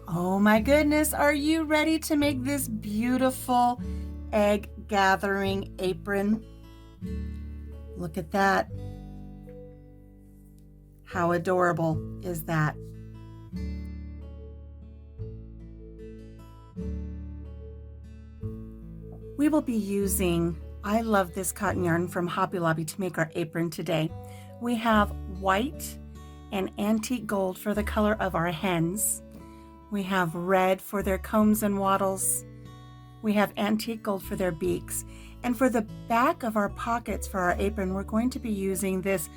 Oh my goodness, are you ready to make this beautiful egg gathering apron? Look at that. How adorable is that? We will be using, I love this cotton yarn from Hobby Lobby to make our apron today. We have white and antique gold for the color of our hens. We have red for their combs and wattles. We have antique gold for their beaks. And for the back of our pockets for our apron, we're going to be using this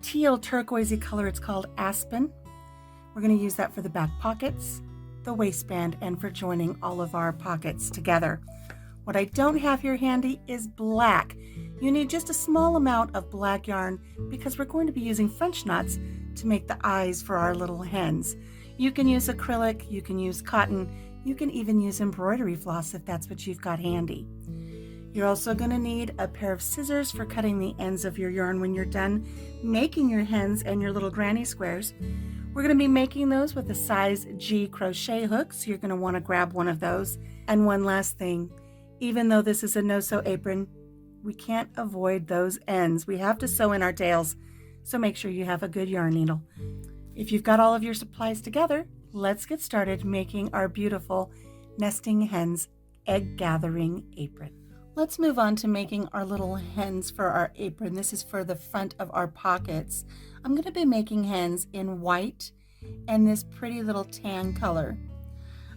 teal turquoisey color. It's called Aspen. We're going to use that for the back pockets, the waistband, and for joining all of our pockets together. What I don't have here handy is black. You need just a small amount of black yarn because we're going to be using French knots to make the eyes for our little hens. You can use acrylic, you can use cotton, you can even use embroidery floss if that's what you've got handy. You're also going to need a pair of scissors for cutting the ends of your yarn when you're done making your hens and your little granny squares. We're going to be making those with a size G crochet hook, so you're going to want to grab one of those. And one last thing, even though this is a no-sew apron, we can't avoid those ends. We have to sew in our tails, so make sure you have a good yarn needle. If you've got all of your supplies together, let's get started making our beautiful Nesting Hens egg gathering apron. Let's move on to making our little hens for our apron. This is for the front of our pockets. I'm going to be making hens in white and this pretty little tan color.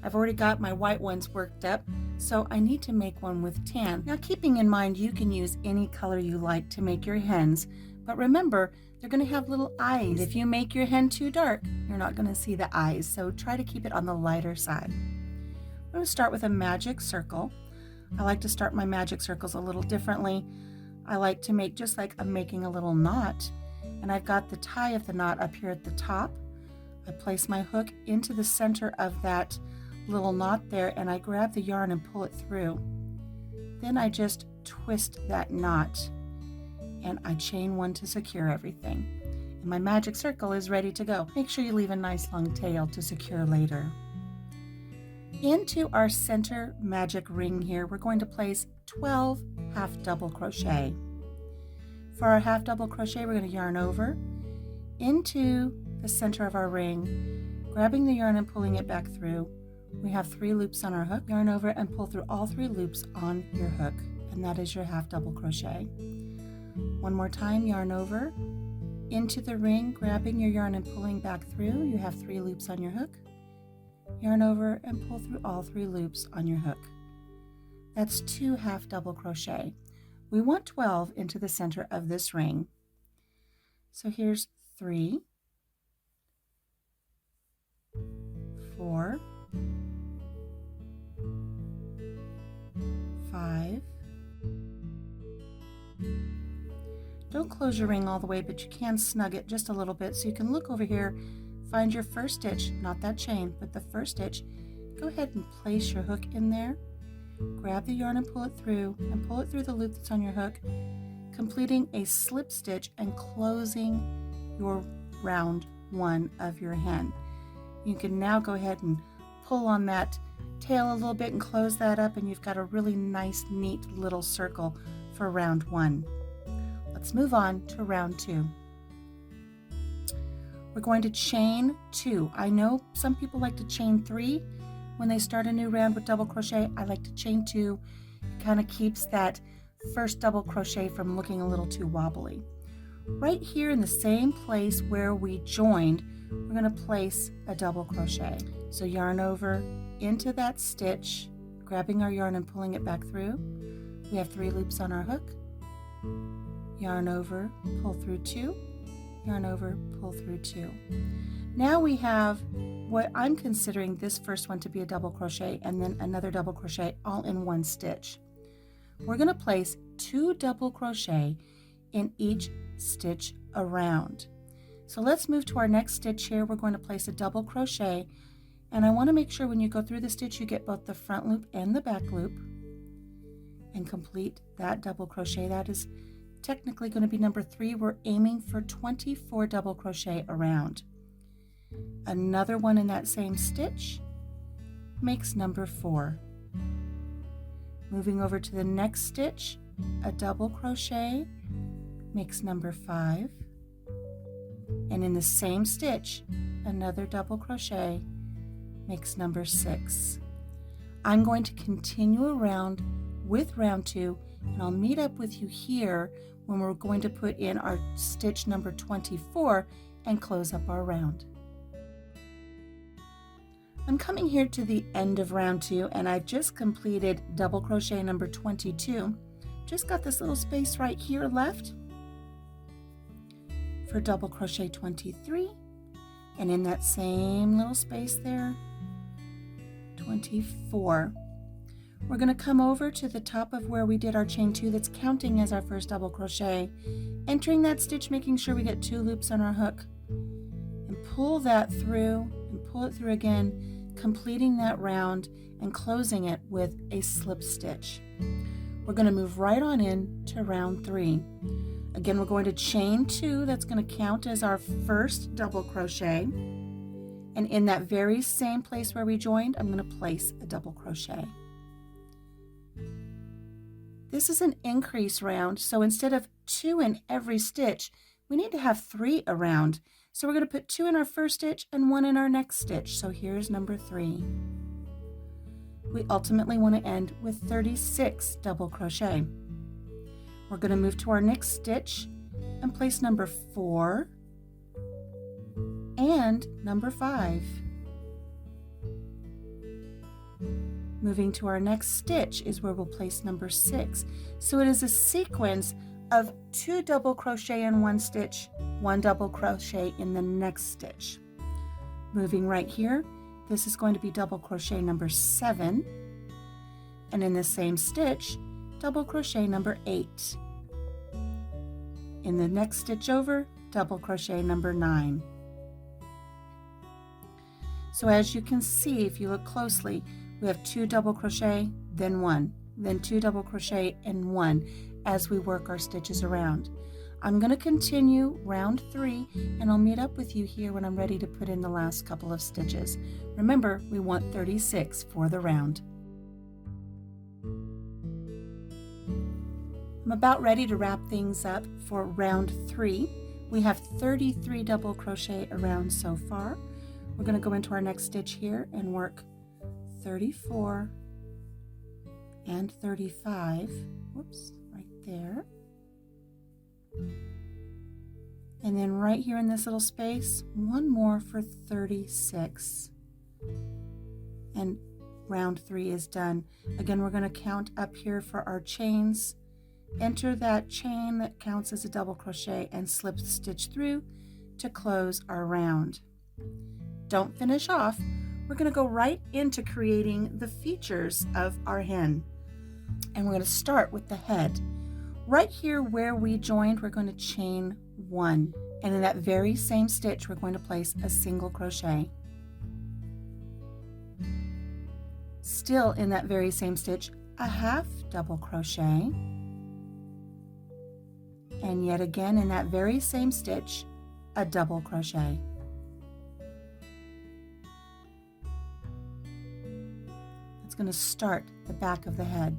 I've already got my white ones worked up, so I need to make one with tan. Now, keeping in mind you can use any color you like to make your hens, but remember, they're going to have little eyes. If you make your hen too dark, you're not going to see the eyes, so try to keep it on the lighter side. I'm going to start with a magic circle. I like to start my magic circles a little differently. I like to make just like I'm making a little knot, and I've got the tie of the knot up here at the top. I place my hook into the center of that little knot there, and I grab the yarn and pull it through. Then I just twist that knot and I chain one to secure everything. And my magic circle is ready to go. Make sure you leave a nice long tail to secure later. Into our center magic ring here, we're going to place 12 half double crochet. For our half double crochet, we're going to yarn over into the center of our ring, grabbing the yarn and pulling it back through. We have 3 loops on our hook. Yarn over and pull through all 3 loops on your hook, and that is your half double crochet. One more time, yarn over into the ring, grabbing your yarn and pulling back through. You have 3 loops on your hook. Yarn over and pull through all 3 loops on your hook. That's 2 half double crochet. We want 12 into the center of this ring. So here's 3, 4, 5. Don't close your ring all the way, but you can snug it just a little bit, so you can look over here, find your first stitch, not that chain, but the first stitch. Go ahead and place your hook in there, grab the yarn and pull it through the loop that's on your hook, completing a slip stitch and closing your round 1 of your hen. You can now go ahead and pull on that tail a little bit and close that up, and you've got a really nice, neat little circle for round 1. Let's move on to round 2. We're going to chain 2. I know some people like to chain 3 when they start a new round with double crochet. I like to chain 2. It kind of keeps that first double crochet from looking a little too wobbly. Right here in the same place where we joined, we're going to place a double crochet. So yarn over into that stitch, grabbing our yarn and pulling it back through. We have 3 loops on our hook. Yarn over, pull through 2, yarn over, pull through 2. Now we have what I'm considering this first one to be a double crochet and then another double crochet all in one stitch. We're going to place 2 double crochet in each stitch around. So let's move to our next stitch here. We're going to place a double crochet, and I want to make sure when you go through the stitch you get both the front loop and the back loop and complete that double crochet. That is technically going to be number 3. We're aiming for 24 double crochet around. Another one in that same stitch, makes number 4. Moving over to the next stitch, a double crochet makes number 5, and in the same stitch, another double crochet makes number 6. I'm going to continue around with round 2, and I'll meet up with you here when we're going to put in our stitch number 24 and close up our round. I'm coming here to the end of round 2, and I've just completed double crochet number 22. Just got this little space right here left for double crochet 23, and in that same little space there, 24. We're going to come over to the top of where we did our chain 2 that's counting as our first double crochet, entering that stitch, making sure we get 2 loops on our hook, and pull that through and pull it through again, completing that round and closing it with a slip stitch. We're going to move right on in to round 3. Again, we're going to chain 2, that's going to count as our first double crochet, and in that very same place where we joined, I'm going to place a double crochet. This is an increase round, so instead of 2 in every stitch, we need to have 3 around. So we're going to put 2 in our first stitch and 1 in our next stitch. So here's number 3. We ultimately want to end with 36 double crochet. We're going to move to our next stitch and place number 4 and number 5. Moving to our next stitch is where we'll place number 6. So it is a sequence of 2 double crochet in one stitch, 1 double crochet in the next stitch. Moving right here, this is going to be double crochet number 7, and in the same stitch, double crochet number 8. In the next stitch over, double crochet number 9. So as you can see, if you look closely, we have 2 double crochet, then 1, then 2 double crochet and 1 as we work our stitches around. I'm going to continue round 3, and I'll meet up with you here when I'm ready to put in the last couple of stitches. Remember, we want 36 for the round. I'm about ready to wrap things up for round 3. We have 33 double crochet around so far. We're going to go into our next stitch here and work 34 and 35, whoops, right there. And then right here in this little space, 1 more for 36. And round 3 is done. Again, we're going to count up here for our chains. Enter that chain that counts as a double crochet and slip stitch through to close our round. Don't finish off. We're going to go right into creating the features of our hen. And we're going to start with the head. Right here where we joined, we're going to chain 1. And in that very same stitch, we're going to place a single crochet. Still in that very same stitch, a half double crochet. And yet again in that very same stitch, a double crochet. Going to start the back of the head.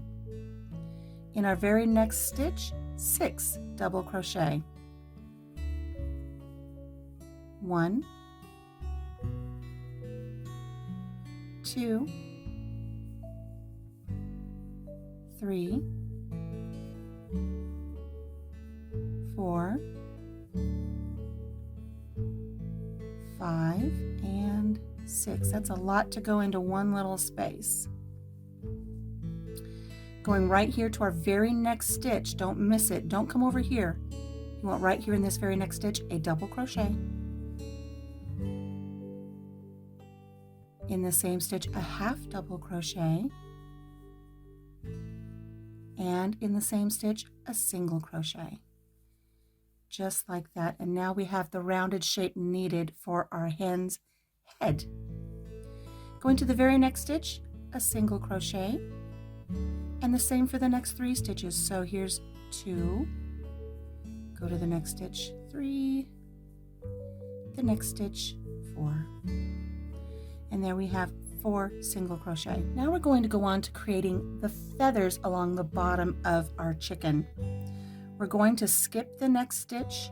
In our very next stitch, 6 double crochet. 1, 2, 3, 4, 5, and 6. That's a lot to go into one little space. Going right here to our very next stitch, don't miss it, don't come over here. You want right here in this very next stitch a double crochet. In the same stitch, a half double crochet. And in the same stitch, a single crochet. Just like that. And now we have the rounded shape needed for our hen's head. Going to the very next stitch, a single crochet. And the same for the next 3 stitches. So here's 2, go to the next stitch, 3, the next stitch, 4. And there we have 4 single crochet. Now we're going to go on to creating the feathers along the bottom of our chicken. We're going to skip the next stitch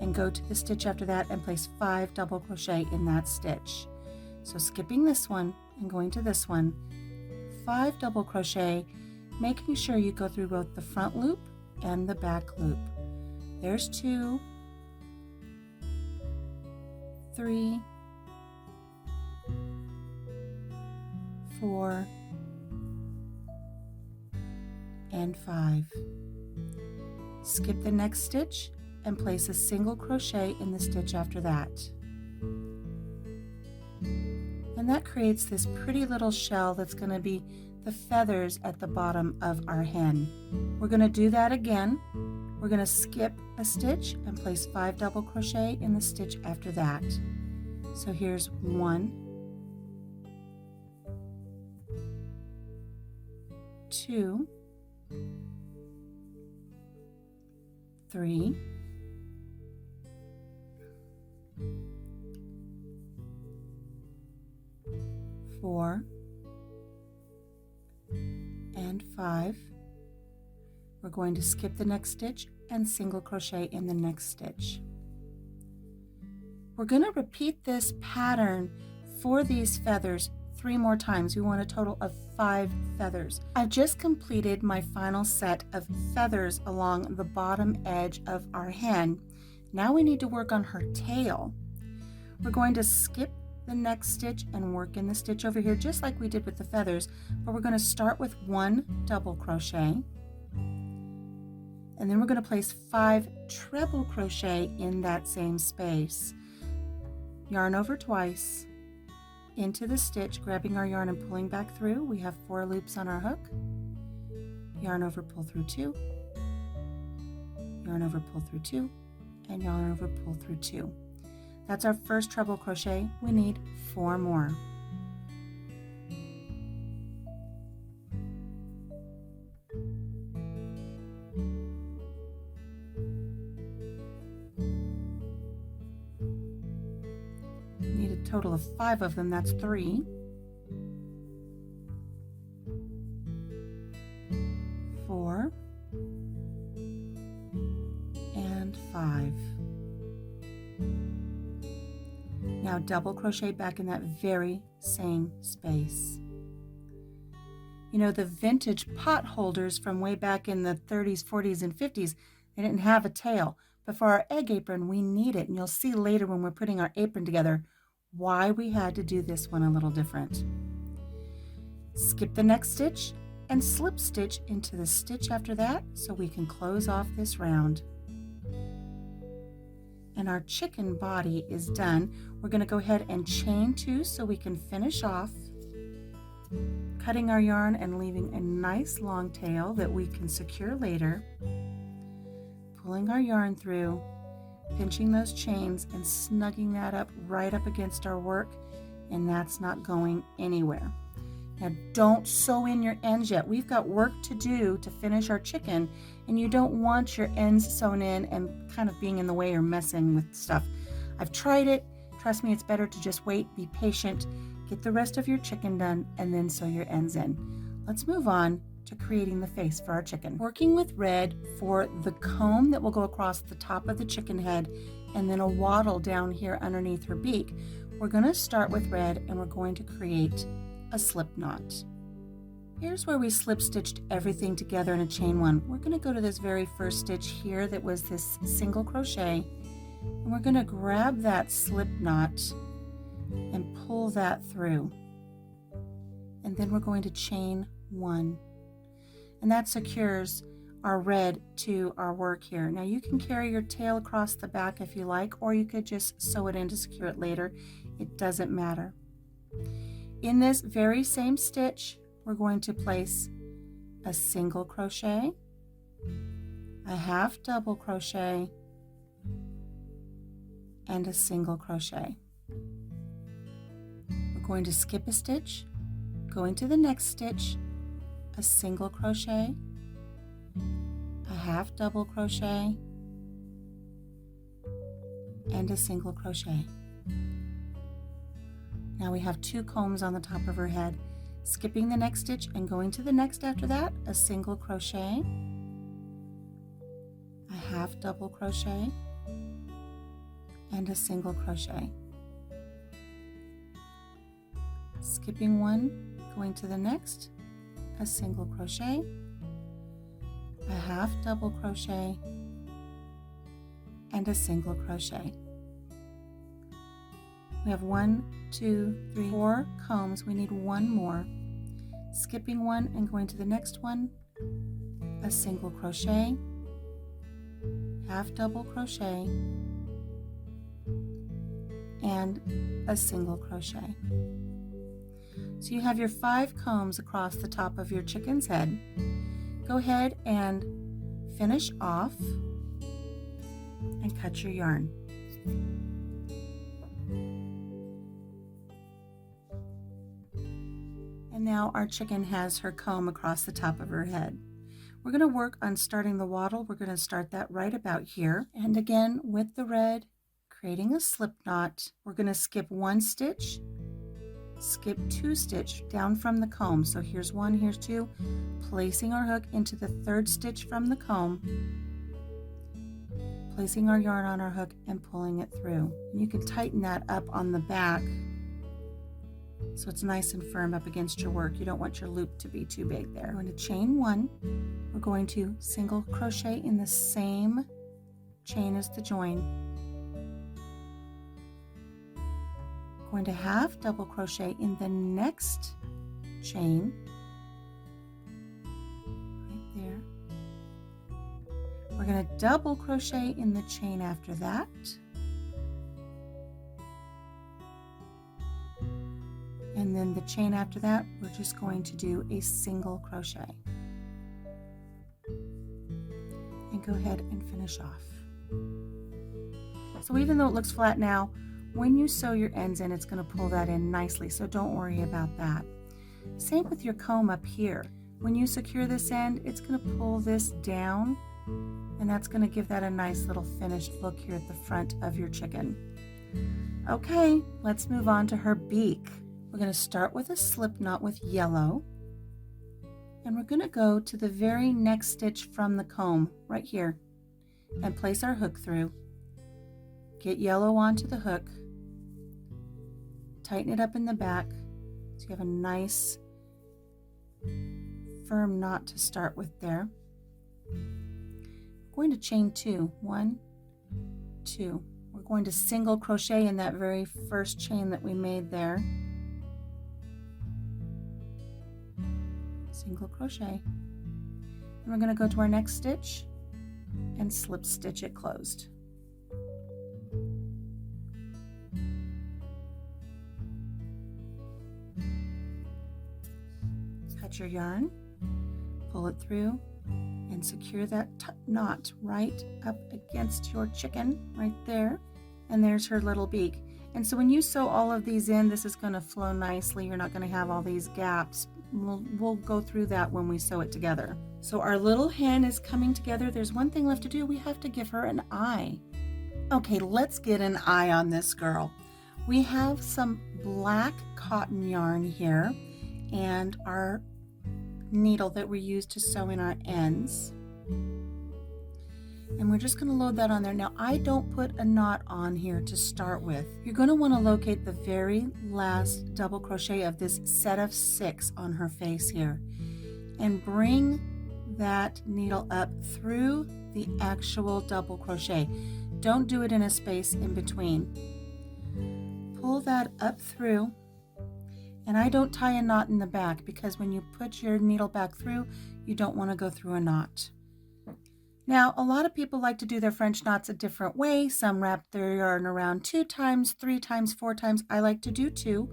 and go to the stitch after that and place 5 double crochet in that stitch. So skipping this one and going to this one, 5 double crochet, making sure you go through both the front loop and the back loop. There's 2, 3, 4, and 5. Skip the next stitch and place a single crochet in the stitch after that. And that creates this pretty little shell that's going to be the feathers at the bottom of our hen. We're going to do that again. We're going to skip a stitch and place 5 double crochet in the stitch after that. So here's 1, 2, 3, 4, and 5. We're going to skip the next stitch and single crochet in the next stitch. We're going to repeat this pattern for these feathers 3 more times. We want a total of 5 feathers. I've just completed my final set of feathers along the bottom edge of our hen. Now we need to work on her tail. We're going to skip the next stitch and work in the stitch over here just like we did with the feathers, but we're going to start with 1 double crochet, and then we're going to place 5 treble crochet in that same space. Yarn over twice, into the stitch, grabbing our yarn and pulling back through. We have 4 loops on our hook. Yarn over, pull through 2, yarn over, pull through 2, and yarn over, pull through 2. That's our first treble crochet. We need 4 more. Need a total of 5 of them. That's 3, 4, and 5. Now double crochet back in that very same space. You know, the vintage pot holders from way back in the 30s, 40s, and 50s, they didn't have a tail. But for our egg apron, we need it. And you'll see later when we're putting our apron together why we had to do this one a little different. Skip the next stitch and slip stitch into the stitch after that so we can close off this round. And our chicken body is done. We're going to go ahead and chain 2 so we can finish off, cutting our yarn and leaving a nice long tail that we can secure later, pulling our yarn through, pinching those chains and snugging that up right up against our work, and that's not going anywhere. Now don't sew in your ends yet. We've got work to do to finish our chicken, and you don't want your ends sewn in and kind of being in the way or messing with stuff. I've tried it. Trust me, it's better to just wait, be patient, get the rest of your chicken done, and then sew your ends in. Let's move on to creating the face for our chicken. Working with red for the comb that will go across the top of the chicken head and then a wattle down here underneath her beak. We're going to start with red and we're going to create a slip knot. Here's where we slip stitched everything together in a chain 1. We're going to go to this very first stitch here that was this single crochet, and we're going to grab that slip knot and pull that through, and then we're going to chain 1, and that secures our red to our work here. Now you can carry your tail across the back if you like, or you could just sew it in to secure it later. It doesn't matter. In this very same stitch, we're going to place a single crochet, a half double crochet, and a single crochet. We're going to skip a stitch, go into the next stitch, a single crochet, a half double crochet, and a single crochet. Now we have 2 combs on the top of her head. Skipping the next stitch and going to the next after that, a single crochet, a half double crochet, and a single crochet. Skipping one, going to the next, a single crochet, a half double crochet, and a single crochet. We have 1, 2, 3, 4 combs. We need one more. Skipping one and going to the next one, a single crochet, half double crochet, and a single crochet. So you have your 5 combs across the top of your chicken's head. Go ahead and finish off and cut your yarn. And now our chicken has her comb across the top of her head. We're going to work on starting the wattle. We're going to start that right about here. And again, with the red, creating a slip knot, we're going to skip 1 stitch, skip 2 stitch down from the comb. So here's 1, here's 2, placing our hook into the 3rd stitch from the comb, placing our yarn on our hook and pulling it through. And you can tighten that up on the back so it's nice and firm up against your work. You don't want your loop to be too big there. We're going to chain 1. We're going to single crochet in the same chain as the join. Going to half double crochet in the next chain right there. We're going to double crochet in the chain after that. And then the chain after that, we're just going to do a single crochet. And go ahead and finish off. So even though it looks flat now, when you sew your ends in, it's going to pull that in nicely, so don't worry about that. Same with your comb up here. When you secure this end, it's going to pull this down, and that's going to give that a nice little finished look here at the front of your chicken. Okay, let's move on to her beak. We're going to start with a slip knot with yellow, and we're going to go to the very next stitch from the comb right here and place our hook through. Get yellow onto the hook, tighten it up in the back so you have a nice firm knot to start with there. I'm going to chain 2, 1, 2. We're going to single crochet in that very first chain that we made there. Single crochet, and we're going to go to our next stitch and slip stitch it closed. Cut your yarn, pull it through, and secure that knot right up against your chicken right there, and there's her little beak. And so when you sew all of these in, this is going to flow nicely. You're not going to have all these gaps. We'll go through that when we sew it together. So our little hen is coming together. There's one thing left to do. We have to give her an eye. Okay, let's get an eye on this girl. We have some black cotton yarn here and our needle that we use to sew in our ends. And we're just going to load that on there. Now, I don't put a knot on here to start with. You're going to want to locate the very last double crochet of this set of 6 on her face here and bring that needle up through the actual double crochet. Don't do it in a space in between. Pull that up through, and I don't tie a knot in the back because when you put your needle back through, you don't want to go through a knot. Now, a lot of people like to do their French knots a different way. Some wrap their yarn around 2 times, 3 times, 4 times. I like to do 2.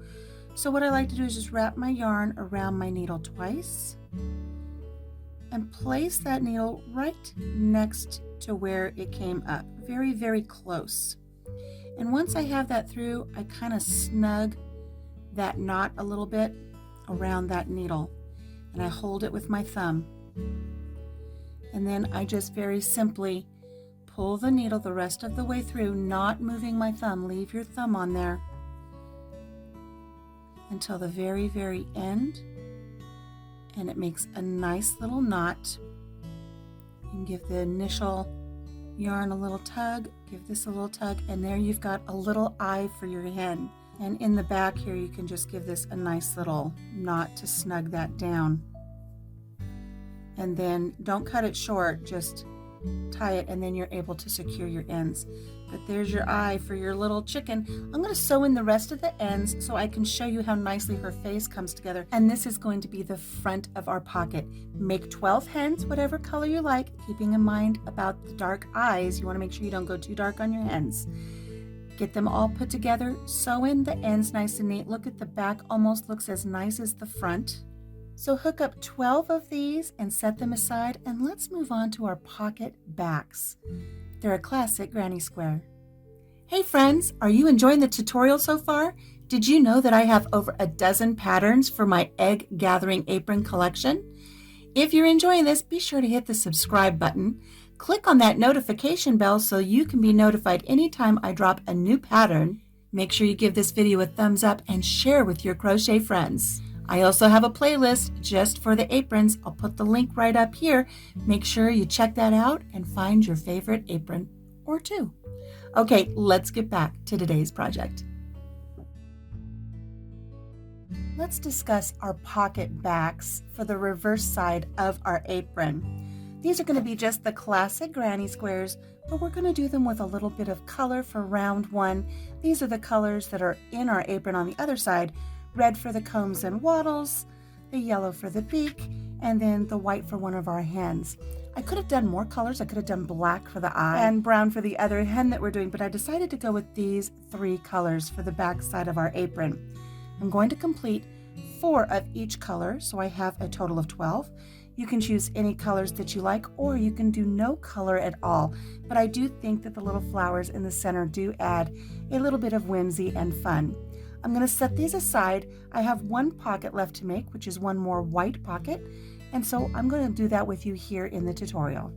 So what I like to do is just wrap my yarn around my needle twice and place that needle right next to where it came up. Very, very close. And once I have that through, I kind of snug that knot a little bit around that needle, and I hold it with my thumb. And then I just very simply pull the needle the rest of the way through, not moving my thumb. Leave your thumb on there. until the very, very end, and it makes a nice little knot. You can give the initial yarn a little tug, give this a little tug, and there you've got a little eye for your hen. And in the back here, you can just give this a nice little knot to snug that down. And then don't cut it short, just tie it, and then you're able to secure your ends. But there's your eye for your little chicken. I'm going to sew in the rest of the ends so I can show you how nicely her face comes together. And this is going to be the front of our pocket. Make 12 hens, whatever color you like, keeping in mind about the dark eyes. You want to make sure you don't go too dark on your hens. Get them all put together, sew in the ends nice and neat. Look at the back, almost looks as nice as the front. So hook up 12 of these and set them aside, and let's move on to our pocket backs. They're a classic granny square. Hey friends, are you enjoying the tutorial so far? Did you know that I have over a dozen patterns for my egg gathering apron collection? If you're enjoying this, be sure to hit the subscribe button. Click on that notification bell so you can be notified anytime I drop a new pattern. Make sure you give this video a thumbs up and share with your crochet friends. I also have a playlist just for the aprons. I'll put the link right up here. Make sure you check that out and find your favorite apron or two. Okay, let's get back to today's project. Let's discuss our pocket backs for the reverse side of our apron. These are going to be just the classic granny squares, but we're going to do them with a little bit of color for round one. These are the colors that are in our apron on the other side. Red for the combs and wattles, the yellow for the beak, and then the white for one of our hens. I could have done more colors. I could have done black for the eye and brown for the other hen that we're doing, but I decided to go with these 3 colors for the back side of our apron. I'm going to complete 4 of each color, so I have a total of 12. You can choose any colors that you like, or you can do no color at all. But I do think that the little flowers in the center do add a little bit of whimsy and fun. I'm going to set these aside. I have 1 pocket left to make, which is 1 more white pocket. And so I'm going to do that with you here in the tutorial.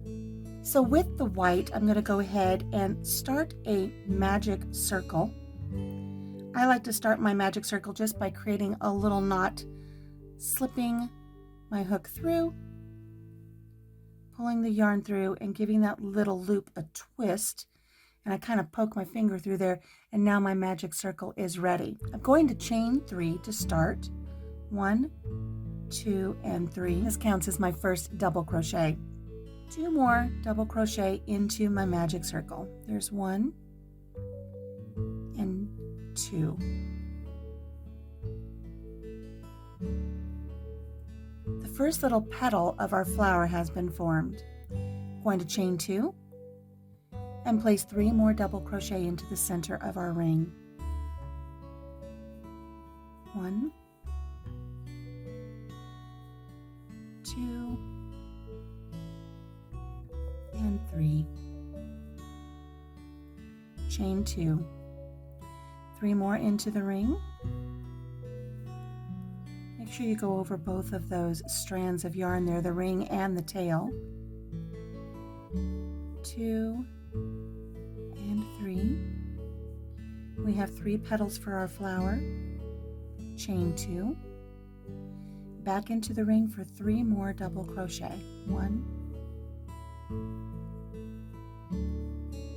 So with the white, I'm going to go ahead and start a magic circle. I like to start my magic circle just by creating a little knot, slipping my hook through, pulling the yarn through, and giving that little loop a twist. And I kind of poke my finger through there, and now my magic circle is ready. I'm going to chain 3 to start. 1, 2, and 3. This counts as my first double crochet. 2 more double crochet into my magic circle. There's 1 and 2. The first little petal of our flower has been formed. I'm going to chain 2 and place 3 more double crochet into the center of our ring. 1, 2, and 3. Chain 2. 3 more into the ring. Make sure you go over both of those strands of yarn there, the ring and the tail. 2 and 3. We have 3 petals for our flower. Chain 2. Back into the ring for 3 more double crochet. 1,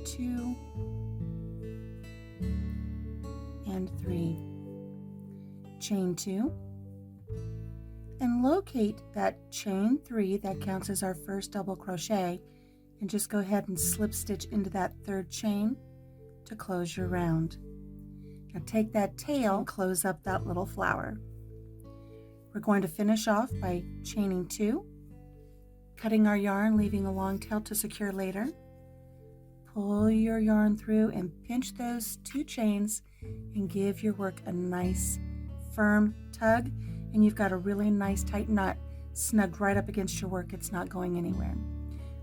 2, and 3. Chain 2. And locate that chain 3 that counts as our first double crochet, and just go ahead and slip stitch into that 3rd chain to close your round. Now take that tail and close up that little flower. We're going to finish off by chaining 2, cutting our yarn, leaving a long tail to secure later. Pull your yarn through and pinch those 2 chains and give your work a nice firm tug, and you've got a really nice tight knot snugged right up against your work. It's not going anywhere.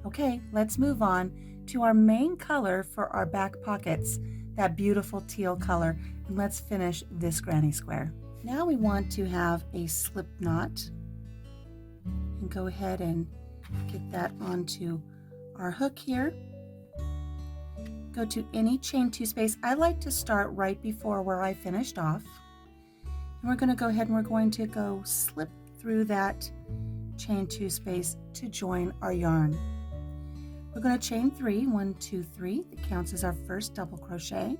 Okay, let's move on to our main color for our back pockets, that beautiful teal color, and let's finish this granny square. Now we want to have a slip knot, and go ahead and get that onto our hook here. Go to any chain 2 space. I like to start right before where I finished off. And we're going to go ahead and we're going to go slip through that chain 2 space to join our yarn. We're going to chain 3, 1, 2, 3. That counts as our first double crochet.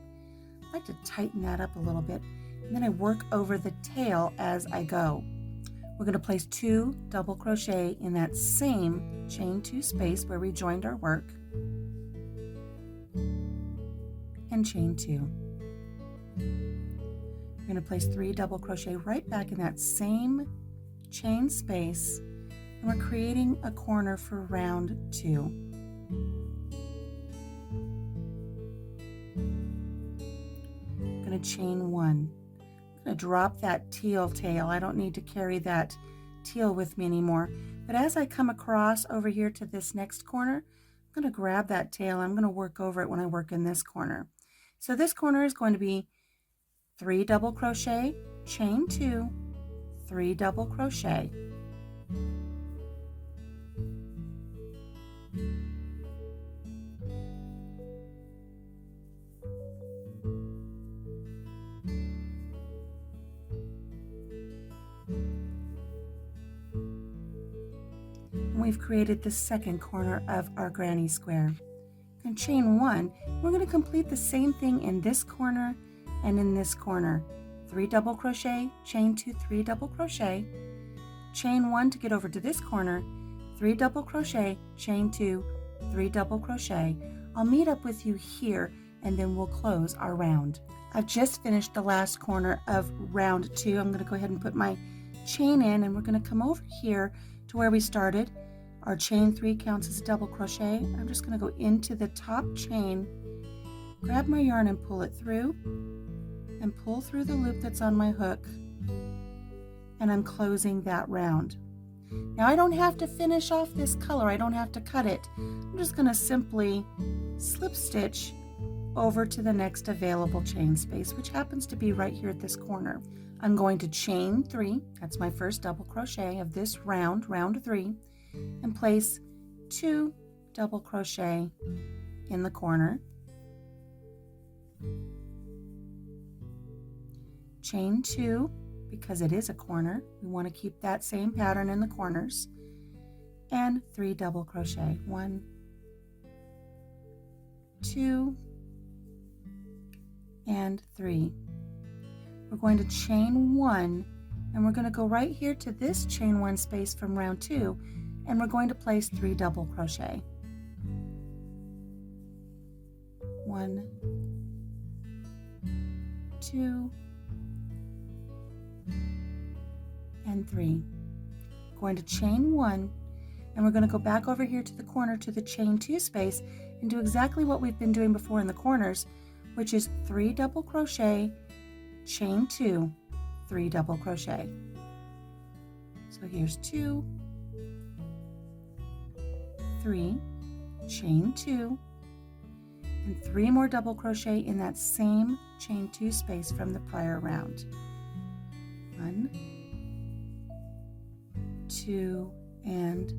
I like to tighten that up a little bit, and then I work over the tail as I go. We're going to place 2 double crochet in that same chain 2 space where we joined our work, and chain 2. We're going to place 3 double crochet right back in that same chain space, and we're creating a corner for round 2. I'm going to chain 1. I'm going to drop that teal tail. I don't need to carry that teal with me anymore. But as I come across over here to this next corner, I'm going to grab that tail. I'm going to work over it when I work in this corner. So this corner is going to be 3 double crochet, chain 2, 3 double crochet. We've created the second corner of our granny square. And chain 1, we're going to complete the same thing in this corner and in this corner. 3 double crochet, chain 2, 3 double crochet, chain 1 to get over to this corner, 3 double crochet, chain 2, 3 double crochet. I'll meet up with you here and then we'll close our round. I've just finished the last corner of round 2. I'm going to go ahead and put my chain in, and we're going to come over here to where we started. Our chain 3 counts as a double crochet. I'm just going to go into the top chain, grab my yarn and pull it through, and pull through the loop that's on my hook, and I'm closing that round. Now I don't have to finish off this color. I don't have to cut it. I'm just going to simply slip stitch over to the next available chain space, which happens to be right here at this corner. I'm going to chain 3. That's my first double crochet of this round, round 3. And place 2 double crochet in the corner, chain 2 because it is a corner, we want to keep that same pattern in the corners, and 3 double crochet, 1, 2, and 3. We're going to chain 1, and we're going to go right here to this chain 1 space from round 2, and we're going to place 3 double crochet. 1, 2, and 3. Going to chain 1, and we're going to go back over here to the corner to the chain 2 space and do exactly what we've been doing before in the corners, which is 3 double crochet, chain 2, 3 double crochet. So here's 2, 3, chain 2, and 3 more double crochet in that same chain 2 space from the prior round. 1, 2, and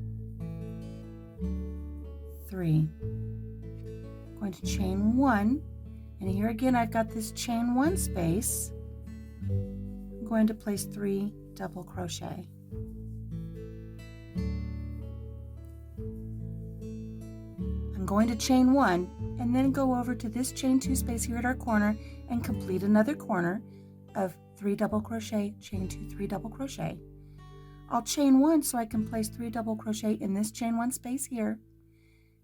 3. I'm going to chain 1, and here again I've got this chain 1 space. I'm going to place 3 double crochet. I'm going to chain 1 and then go over to this chain 2 space here at our corner and complete another corner of 3 double crochet, chain 2, 3 double crochet. I'll chain 1 so I can place 3 double crochet in this chain 1 space here,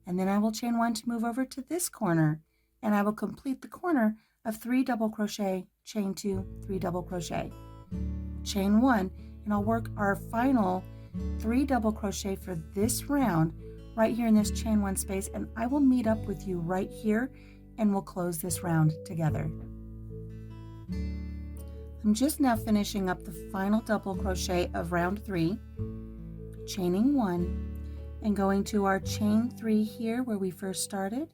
and then I will chain 1 to move over to this corner, and I will complete the corner of 3 double crochet, chain 2, 3 double crochet, chain 1, and I'll work our final 3 double crochet for this round right here in this chain 1 space, and I will meet up with you right here and we'll close this round together. I'm just now finishing up the final double crochet of round 3, chaining 1 and going to our chain 3 here where we first started,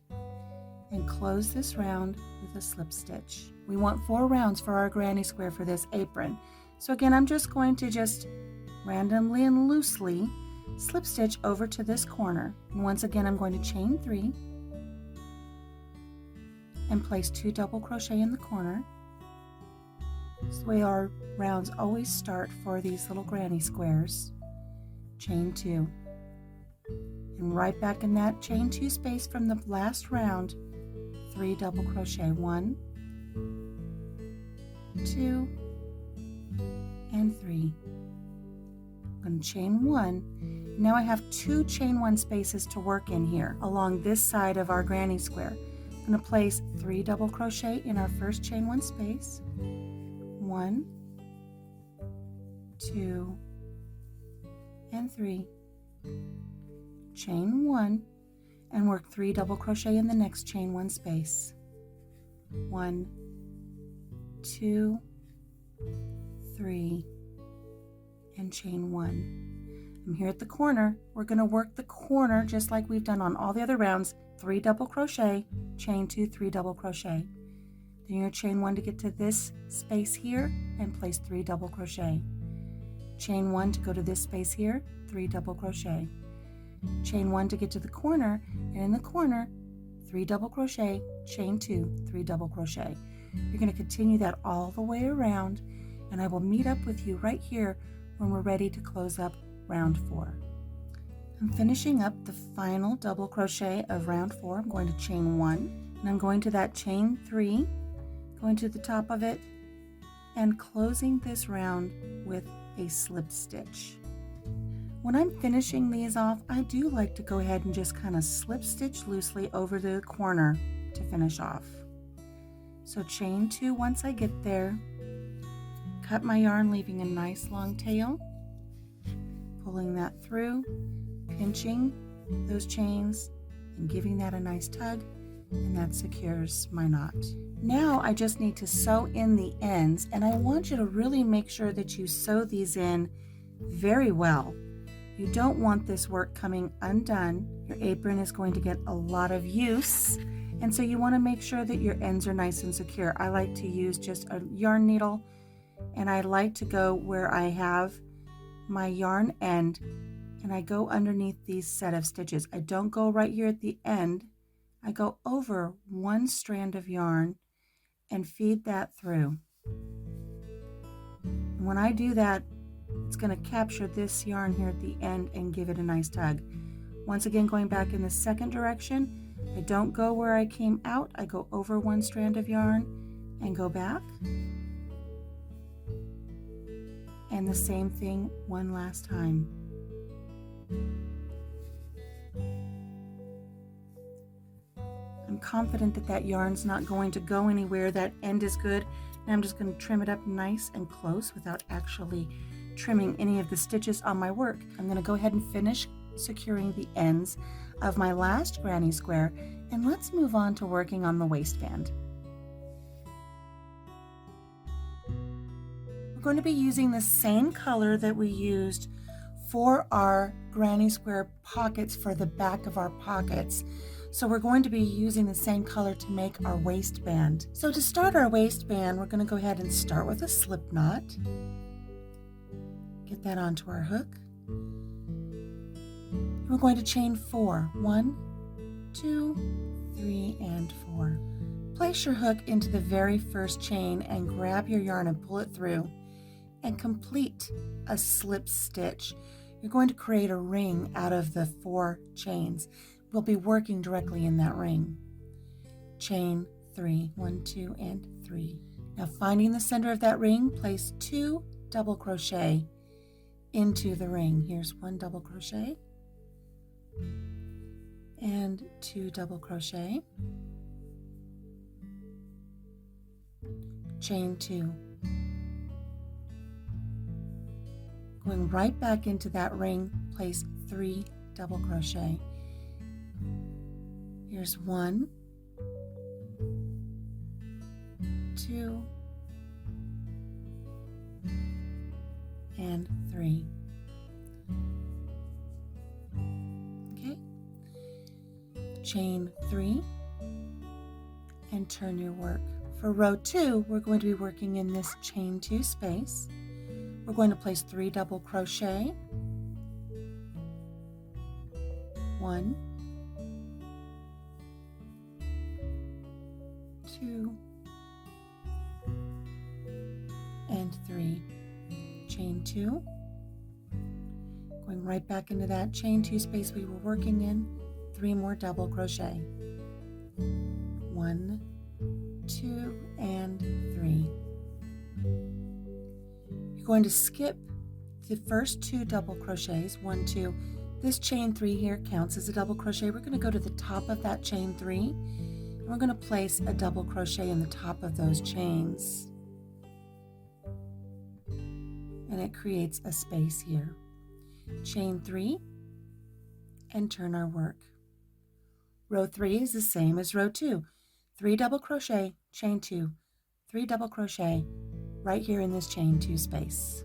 and close this round with a slip stitch. We want 4 rounds for our granny square for this apron. So again, I'm just going to just randomly and loosely slip stitch over to this corner. And once again, I'm going to chain 3 and place 2 double crochet in the corner, This is the way our rounds always start for these little granny squares. Chain 2. And right back in that chain 2 space from the last round, 3 double crochet. 1, 2, and 3. I'm going to chain 1. Now I have 2 chain 1 spaces to work in here along this side of our granny square. I'm going to place 3 double crochet in our first chain 1 space. 1, 2, and 3. Chain 1 and work 3 double crochet in the next chain 1 space. 1, 2, 3, and chain 1. I'm here at the corner. We're going to work the corner just like we've done on all the other rounds. 3 double crochet, chain 2, 3 double crochet. Then you're going to chain 1 to get to this space here and place 3 double crochet. Chain 1 to go to this space here, 3 double crochet. Chain 1 to get to the corner, and in the corner, 3 double crochet, chain 2, 3 double crochet. You're going to continue that all the way around, and I will meet up with you right here when we're ready to close up round 4. I'm finishing up the final double crochet of round 4. I'm going to chain 1, and I'm going to that chain 3, going to the top of it, and closing this round with a slip stitch. When I'm finishing these off, I do like to go ahead and just kind of slip stitch loosely over the corner to finish off. So chain 2 once I get there, cut my yarn leaving a nice long tail, pulling that through, pinching those chains and giving that a nice tug, and that secures my knot. Now I just need to sew in the ends, and I want you to really make sure that you sew these in very well. You don't want this work coming undone. Your apron is going to get a lot of use, and so you want to make sure that your ends are nice and secure. I like to use just a yarn needle, and I like to go where I have my yarn end, and I go underneath these set of stitches. I don't go right here at the end. I go over one strand of yarn and feed that through. And when I do that, it's going to capture this yarn here at the end and give it a nice tug. Once again, going back in the second direction, I don't go where I came out. I go over one strand of yarn and go back. And the same thing one last time. I'm confident that that yarn's not going to go anywhere. That end is good. And I'm just going to trim it up nice and close without actually trimming any of the stitches on my work. I'm going to go ahead and finish securing the ends of my last granny square, and let's move on to working on the waistband. We're going to be using the same color that we used for our granny square pockets for the back of our pockets. So we're going to be using the same color to make our waistband. So to start our waistband, we're going to go ahead and start with a slip knot. Get that onto our hook. We're going to chain 4. 1, 2, 3, and 4. Place your hook into the very first chain and grab your yarn and pull it through and complete a slip stitch. You're going to create a ring out of the 4 chains. We'll be working directly in that ring. Chain 3. 1, 2, and 3. Now finding the center of that ring, place 2 double crochet into the ring. Here's 1 double crochet and 2 double crochet, chain 2, going right back into that ring, place 3 double crochet. Here's 1, 2, and 3. Okay, chain 3 and turn your work. For row 2, we're going to be working in this chain 2 space. We're going to place 3 double crochet, 1, 2, and 3, chain 2, going right back into that chain 2 space we were working in, 3 more double crochet, 1, 2, and 3. You're going to skip the first 2 double crochets, 1, 2. This chain 3 here counts as a double crochet. We're going to go to the top of that chain 3, and we're going to place a double crochet in the top of those chains. And it creates a space here. Chain 3 and turn our work. Row 3 is the same as row 2. 3 double crochet, chain 2, 3 double crochet right here in this chain 2 space.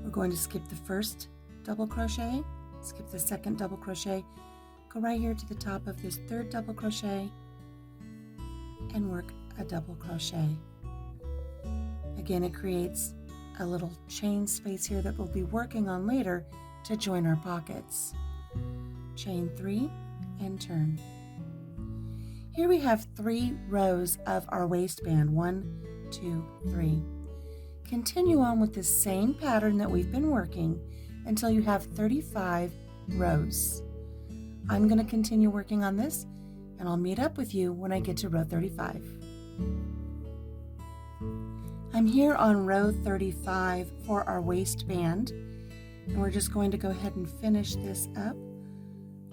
We're going to skip the first double crochet, skip the second double crochet, go right here to the top of this 3rd double crochet and work a double crochet. Again, it creates a little chain space here that we'll be working on later to join our pockets. Chain 3 and turn. Here we have 3 rows of our waistband, 1, 2, 3. Continue on with the same pattern that we've been working until you have 35 rows. I'm going to continue working on this, and I'll meet up with you when I get to row 35. I'm here on row 35 for our waistband, and we're just going to go ahead and finish this up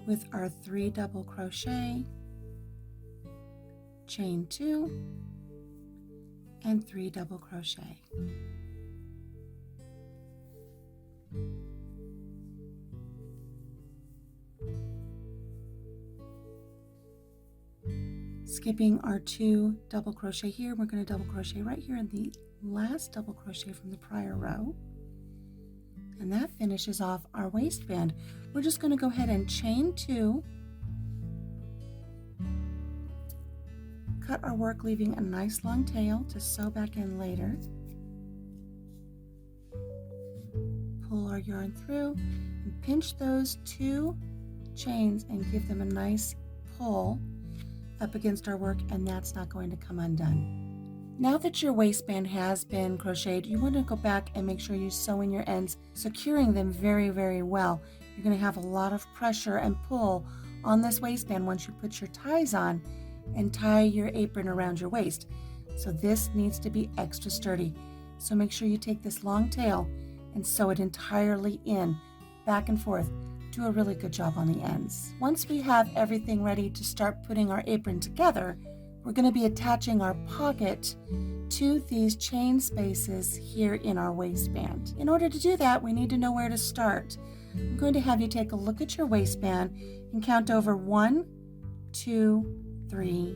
with our 3 double crochet, chain 2, and 3 double crochet. Skipping our 2 double crochet here, we're going to double crochet right here in the last double crochet from the prior row, and that finishes off our waistband. We're just going to go ahead and chain 2, cut our work, leaving a nice long tail to sew back in later. Pull our yarn through and pinch those 2 chains and give them a nice pull up against our work, and that's not going to come undone. Now that your waistband has been crocheted, you want to go back and make sure you sew in your ends, securing them very, very well. You're going to have a lot of pressure and pull on this waistband once you put your ties on and tie your apron around your waist. So this needs to be extra sturdy. So make sure you take this long tail and sew it entirely in, back and forth. Do a really good job on the ends. Once we have everything ready to start putting our apron together, we're going to be attaching our pocket to these chain spaces here in our waistband. In order to do that, we need to know where to start. I'm going to have you take a look at your waistband and count over 1, 2, 3,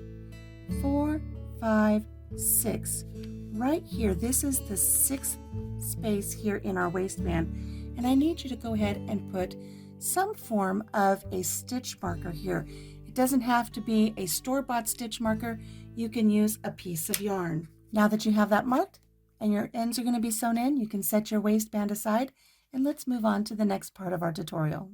4, 5, 6. Right here, this is the 6th space here in our waistband, and I need you to go ahead and put some form of a stitch marker here. It doesn't have to be a store-bought stitch marker. You can use a piece of yarn. Now that you have that marked and your ends are going to be sewn in, you can set your waistband aside, and let's move on to the next part of our tutorial.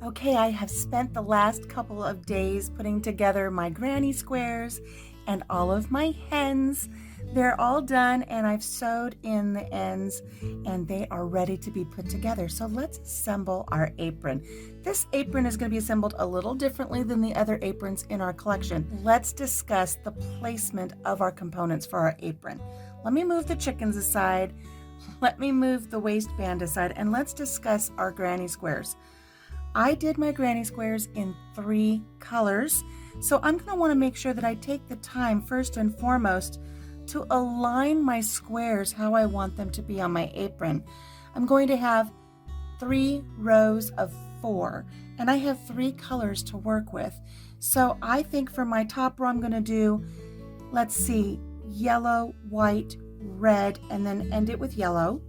Okay, I have spent the last couple of days putting together my granny squares and all of my hens. They're all done, and I've sewed in the ends, and they are ready to be put together. So let's assemble our apron. This apron is going to be assembled a little differently than the other aprons in our collection. Let's discuss the placement of our components for our apron. Let me move the chickens aside. Let me move the waistband aside, and let's discuss our granny squares. I did my granny squares in 3 colors, so I'm going to want to make sure that I take the time first and foremost to align my squares how I want them to be on my apron. I'm going to have 3 rows of 4, and I have 3 colors to work with. So I think for my top row I'm going to do, let's see, yellow, white, red, and then end it with yellow.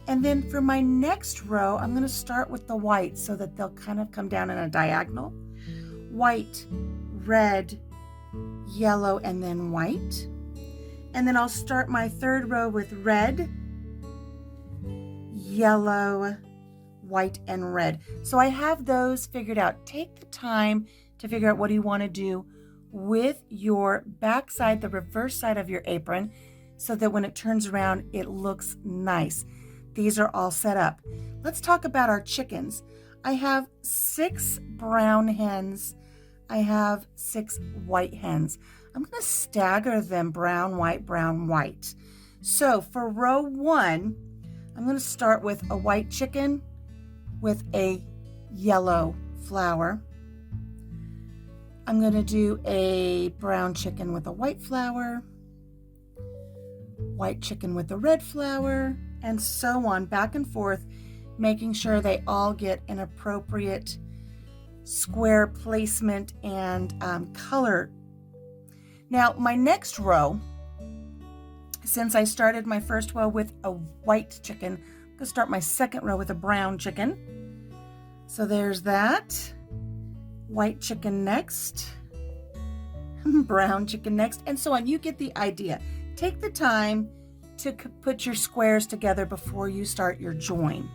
And then for my next row, I'm going to start with the white so that they'll kind of come down in a diagonal. White, red, yellow, and then white. And then I'll start my third row with red, yellow, white, and red. So I have those figured out. Take the time to figure out what you want to do with your back side, the reverse side of your apron, so that when it turns around, it looks nice. These are all set up. Let's talk about our chickens. I have 6 brown hens. I have 6 white hens. I'm going to stagger them brown, white, brown, white. So for row 1, I'm going to start with a white chicken with a yellow flower. I'm going to do a brown chicken with a white flower, white chicken with a red flower, and so on, back and forth, making sure they all get an appropriate square placement and color. Now, my next row, since I started my first row with a white chicken, I'm going to start my second row with a brown chicken. So there's that. White chicken next, brown chicken next, and so on. You get the idea. Take the time to put your squares together before you start your join.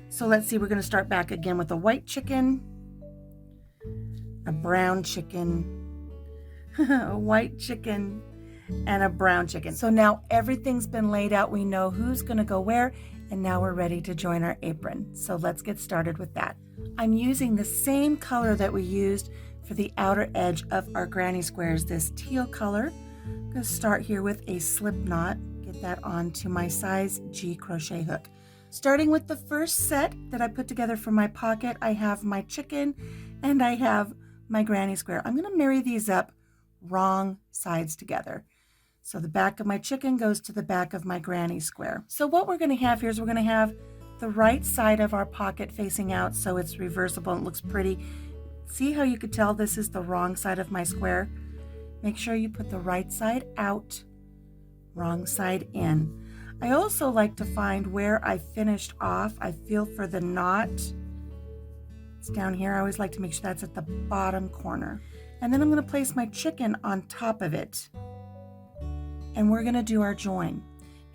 So let's see, we're going to start back again with a white chicken, a brown chicken, a white chicken, and a brown chicken. So now everything's been laid out. We know who's going to go where, and now we're ready to join our apron. So let's get started with that. I'm using the same color that we used for the outer edge of our granny squares, this teal color. I'm going to start here with a slip knot, get that onto my size G crochet hook. Starting with the first set that I put together for my pocket, I have my chicken and I have my granny square. I'm going to marry these up wrong sides together. So the back of my chicken goes to the back of my granny square. So what we're going to have here is we're going to have the right side of our pocket facing out so it's reversible and it looks pretty. See how you could tell this is the wrong side of my square? Make sure you put the right side out, wrong side in. I also like to find where I finished off. I feel for the knot. It's down here. I always like to make sure that's at the bottom corner. And then I'm going to place my chicken on top of it. And we're going to do our join.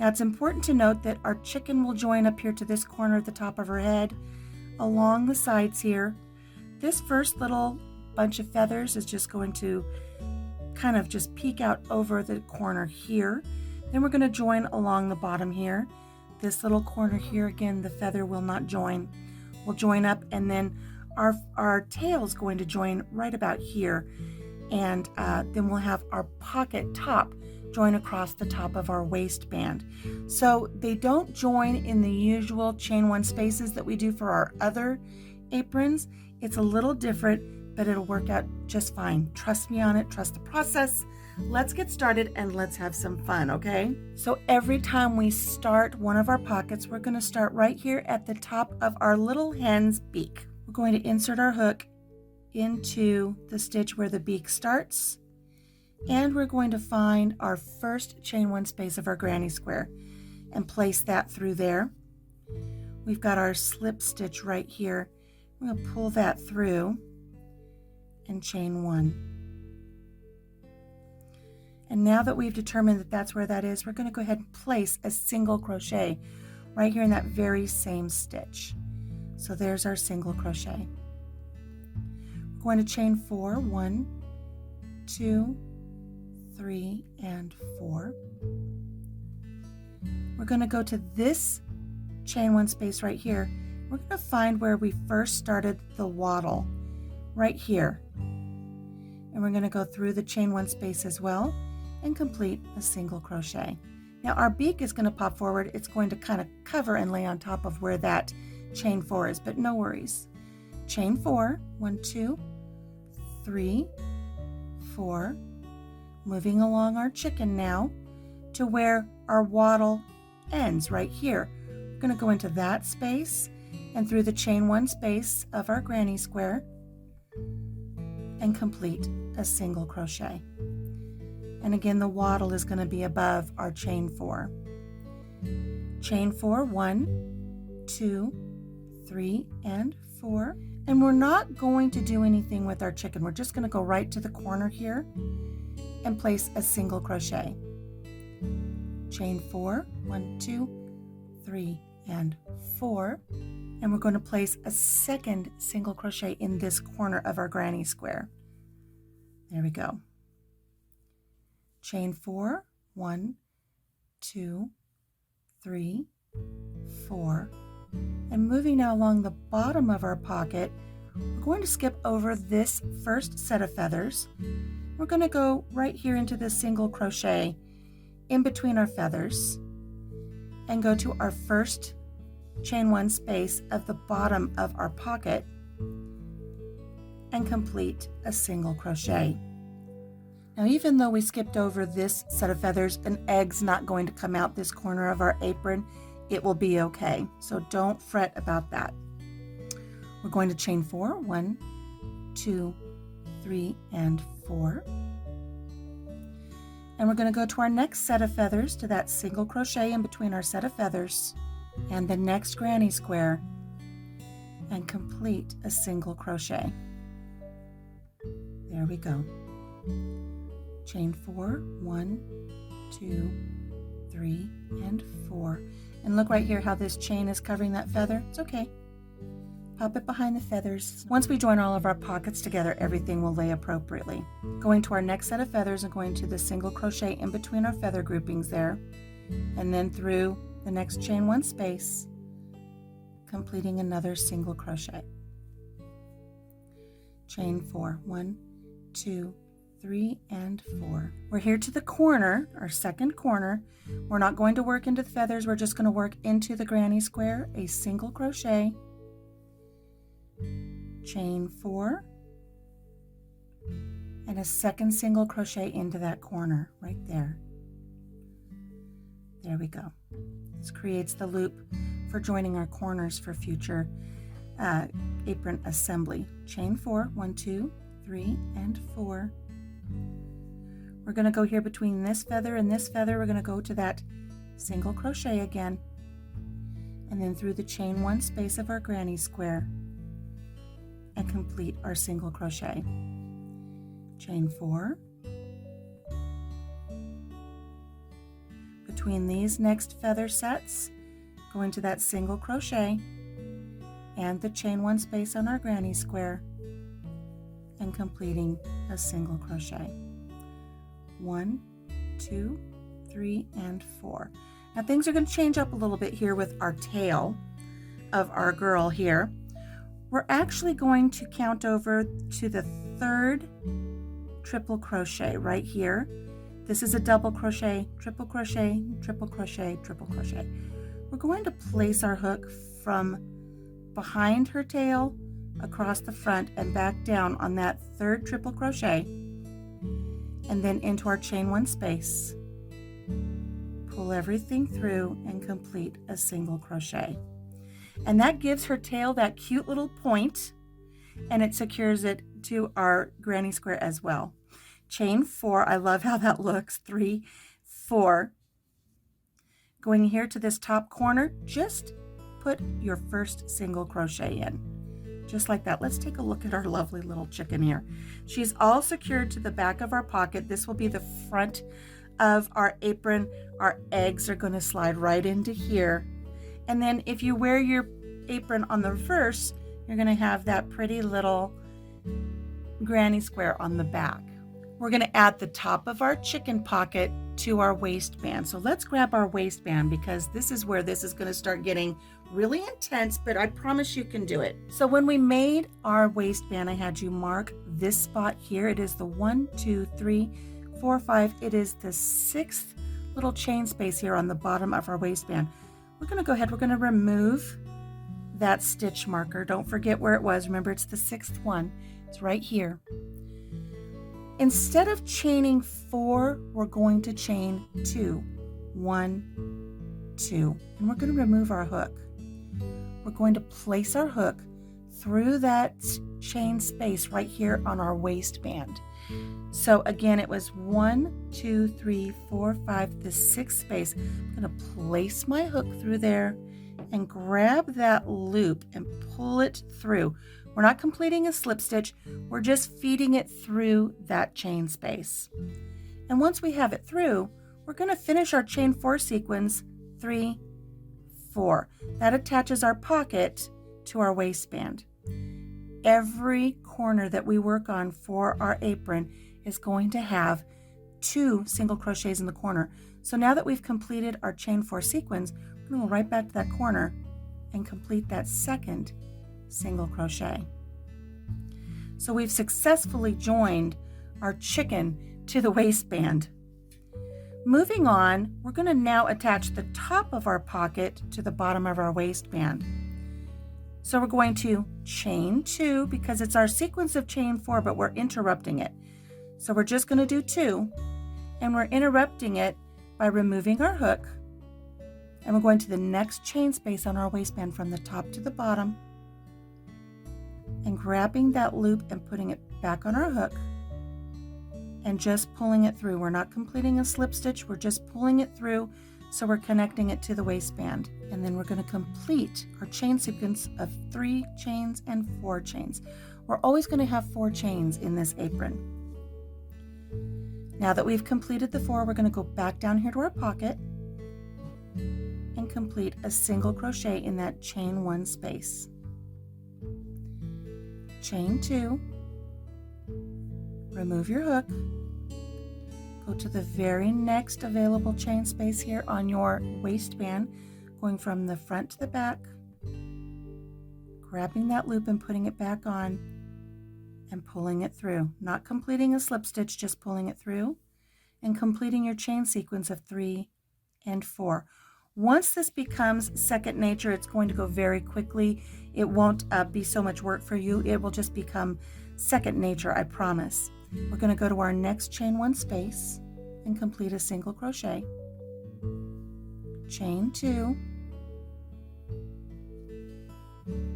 Now it's important to note that our chicken will join up here to this corner at the top of her head, along the sides here. This first little bunch of feathers is just going to kind of just peek out over the corner here. Then we're going to join along the bottom here. This little corner here, again, the feather will not join. We'll join up, and then our tail is going to join right about here. And then we'll have our pocket top join across the top of our waistband. So they don't join in the usual chain one spaces that we do for our other aprons. It's a little different, but it'll work out just fine. Trust me on it, trust the process. Let's get started and let's have some fun, okay? So every time we start one of our pockets, we're going to start right here at the top of our little hen's beak. We're going to insert our hook into the stitch where the beak starts, and we're going to find our first chain one space of our granny square and place that through there. We've got our slip stitch right here. We're going to pull that through and chain one. And now that we've determined that that's where that is, we're going to go ahead and place a single crochet right here in that very same stitch. So there's our single crochet. We're going to chain 4, 1, 2, 3, and 4. We're going to go to this chain one space right here. We're going to find where we first started the waddle right here. And we're going to go through the chain one space as well and complete a single crochet. Now our beak is going to pop forward. It's going to kind of cover and lay on top of where that chain 4 is, but no worries. Chain 4, 1, 2, 3, 4. Moving along our chicken now to where our waddle ends right here. We're going to go into that space and through the chain one space of our granny square and complete a single crochet. And again, the waddle is going to be above our chain 4. chain 4, 1, 2, 3, and 4. And we're not going to do anything with our chicken. We're just going to go right to the corner here and place a single crochet. Chain 4, 1, 2, 3, and 4. And we're going to place a second single crochet in this corner of our granny square. There we go. Chain 4, 1, 2, 3, 4. And moving now along the bottom of our pocket, we're going to skip over this first set of feathers. We're going to go right here into this single crochet in between our feathers and go to our first chain 1 space of the bottom of our pocket and complete a single crochet. Now, even though we skipped over this set of feathers, an egg's not going to come out this corner of our apron. It will be okay, so don't fret about that. We're going to chain 4, 1, 2, 3, and 4. And we're going to go to our next set of feathers, to that single crochet in between our set of feathers and the next granny square, and complete a single crochet. There we go. Chain 4, 1, 2, 3, and 4. And look right here how this chain is covering that feather. It's okay. Pop it behind the feathers. Once we join all of our pockets together, everything will lay appropriately. Going to our next set of feathers and going to the single crochet in between our feather groupings there, and then through the next chain 1 space, completing another single crochet. Chain 4, 1, 2, 3, and 4. We're here to the corner, our second corner. We're not going to work into the feathers, we're just going to work into the granny square, a single crochet, chain 4, and a second single crochet into that corner right there. There we go. This creates the loop for joining our corners for future apron assembly. Chain 4, 1, 2, 3, and 4. We're going to go here between this feather and this feather. We're going to go to that single crochet again, and then through the chain 1 space of our granny square and complete our single crochet. Chain 4. Between these next feather sets, go into that single crochet and the chain 1 space on our granny square and completing a single crochet. 1, 2, 3, and 4. Now things are going to change up a little bit here with our tail of our girl here. We're actually going to count over to the 3rd triple crochet right here. This is a double crochet, triple crochet, triple crochet, triple crochet. We're going to place our hook from behind her tail across the front and back down on that 3rd triple crochet, and then into our chain 1 space. Pull everything through and complete a single crochet. And that gives her tail that cute little point, and it secures it to our granny square as well. Chain 4, I love how that looks. 3, 4. Going here to this top corner, just put your first single crochet in. Just like that. Let's take a look at our lovely little chicken here. She's all secured to the back of our pocket. This will be the front of our apron. Our eggs are going to slide right into here. And then if you wear your apron on the reverse, you're going to have that pretty little granny square on the back. We're going to add the top of our chicken pocket to our waistband. So let's grab our waistband, because this is where this is going to start getting really intense, but I promise you can do it. So when we made our waistband, I had you mark this spot here. It is the 1, 2, 3, 4, 5. It is the 6th little chain space here on the bottom of our waistband. We're going to go ahead, we're going to remove that stitch marker. Don't forget where it was. Remember, it's the 6th one. It's right here. Instead of chaining 4, we're going to chain 2. 1, 2. And we're going to remove our hook. We're going to place our hook through that chain space right here on our waistband. So again, it was 1, 2, 3, 4, 5, the sixth space. I'm going to place my hook through there and grab that loop and pull it through. We're not completing a slip stitch, we're just feeding it through that chain space. And once we have it through, we're going to finish our chain 4 sequence 3, 4. That attaches our pocket to our waistband. Every corner that we work on for our apron is going to have 2 single crochets in the corner. So now that we've completed our chain 4 sequence, we're going to go right back to that corner and complete that second single crochet. So we've successfully joined our chicken to the waistband. Moving on, we're going to now attach the top of our pocket to the bottom of our waistband. So we're going to chain 2 because it's our sequence of chain 4, but we're interrupting it. So we're just going to do 2, and we're interrupting it by removing our hook, and we're going to the next chain space on our waistband from the top to the bottom and grabbing that loop and putting it back on our hook and just pulling it through. We're not completing a slip stitch, we're just pulling it through, so we're connecting it to the waistband. And then we're going to complete our chain sequence of 3 chains and 4 chains. We're always going to have 4 chains in this apron. Now that we've completed the 4, we're going to go back down here to our pocket and complete a single crochet in that chain 1 space. Chain 2, remove your hook, go to the very next available chain space here on your waistband, going from the front to the back, grabbing that loop and putting it back on and pulling it through. Not completing a slip stitch, just pulling it through and completing your chain sequence of 3 and 4. Once this becomes second nature, it's going to go very quickly. It won't be so much work for you. It will just become second nature, I promise. We're going to go to our next chain 1 space and complete a single crochet. Chain 2.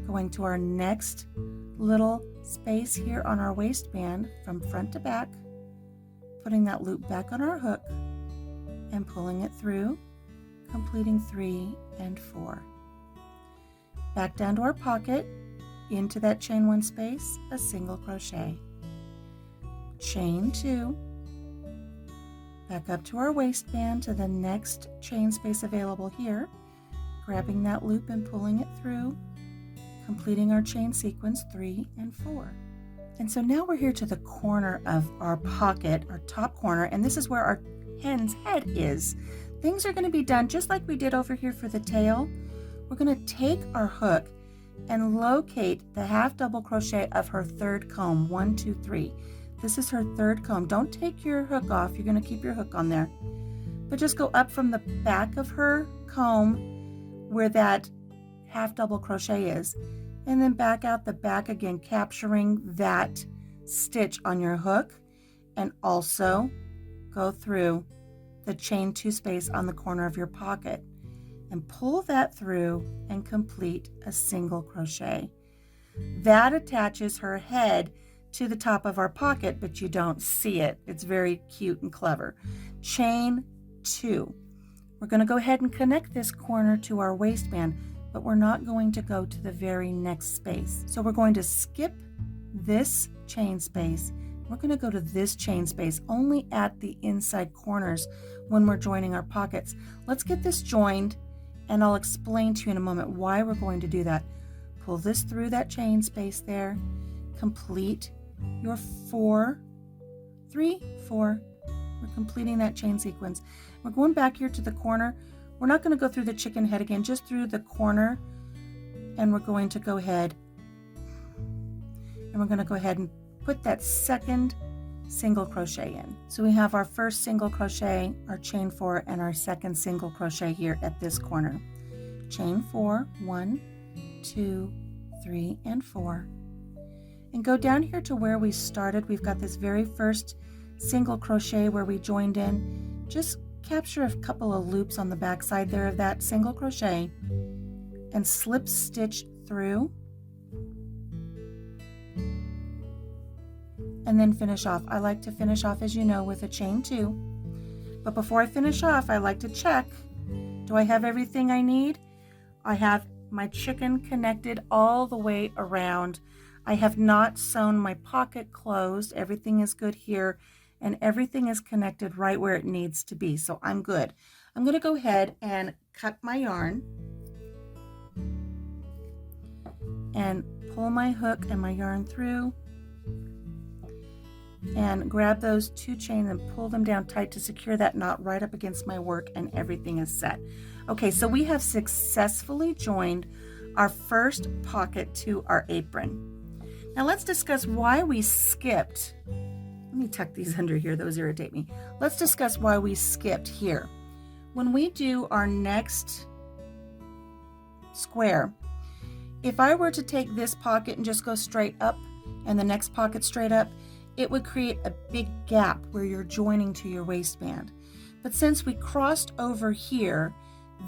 Going to our next little space here on our waistband from front to back, putting that loop back on our hook and pulling it through, completing 3 and 4. Back down to our pocket, into that chain 1 space, a single crochet. Chain 2, back up to our waistband to the next chain space available here, grabbing that loop and pulling it through, completing our chain sequence 3 and 4. And so now we're here to the corner of our pocket, our top corner, and this is where our hen's head is. Things are going to be done just like we did over here for the tail. We're going to take our hook and locate the half double crochet of her 3rd comb. 1, 2, 3. This is her 3rd comb. Don't take your hook off. You're going to keep your hook on there. But just go up from the back of her comb where that half double crochet is, and then back out the back again, capturing that stitch on your hook, and also go through the chain 2 space on the corner of your pocket and pull that through and complete a single crochet. That attaches her head to the top of our pocket, but you don't see it. It's very cute and clever. Chain 2. We're going to go ahead and connect this corner to our waistband, but we're not going to go to the very next space. So we're going to skip this chain space. We're going to go to this chain space only at the inside corners when we're joining our pockets. Let's get this joined, and I'll explain to you in a moment why we're going to do that. Pull this through that chain space there, complete your 4, 3, 4. We're completing that chain sequence. We're going back here to the corner. We're not going to go through the chicken head again, just through the corner, and we're going to go ahead and put that second single crochet in. So we have our first single crochet, our chain 4, and our second single crochet here at this corner. Chain 4, 1, 2, 3, and 4. And go down here to where we started. We've got this very first single crochet where we joined in. Just capture a couple of loops on the back side there of that single crochet and slip stitch through. and then finish off. I like to finish off, as you know, with a chain 2. But before I finish off, I like to check, do I have everything I need? I have my chicken connected all the way around. I have not sewn my pocket closed. Everything is good here, and everything is connected right where it needs to be, so I'm good. I'm going to go ahead and cut my yarn and pull my hook and my yarn through and grab those 2 chains and pull them down tight to secure that knot right up against my work, and everything is set. Okay, so we have successfully joined our first pocket to our apron. Now let's discuss why we skipped. Let me tuck these under here, those irritate me. Let's discuss why we skipped here. When we do our next square, if I were to take this pocket and just go straight up and the next pocket straight up, it would create a big gap where you're joining to your waistband. But since we crossed over here,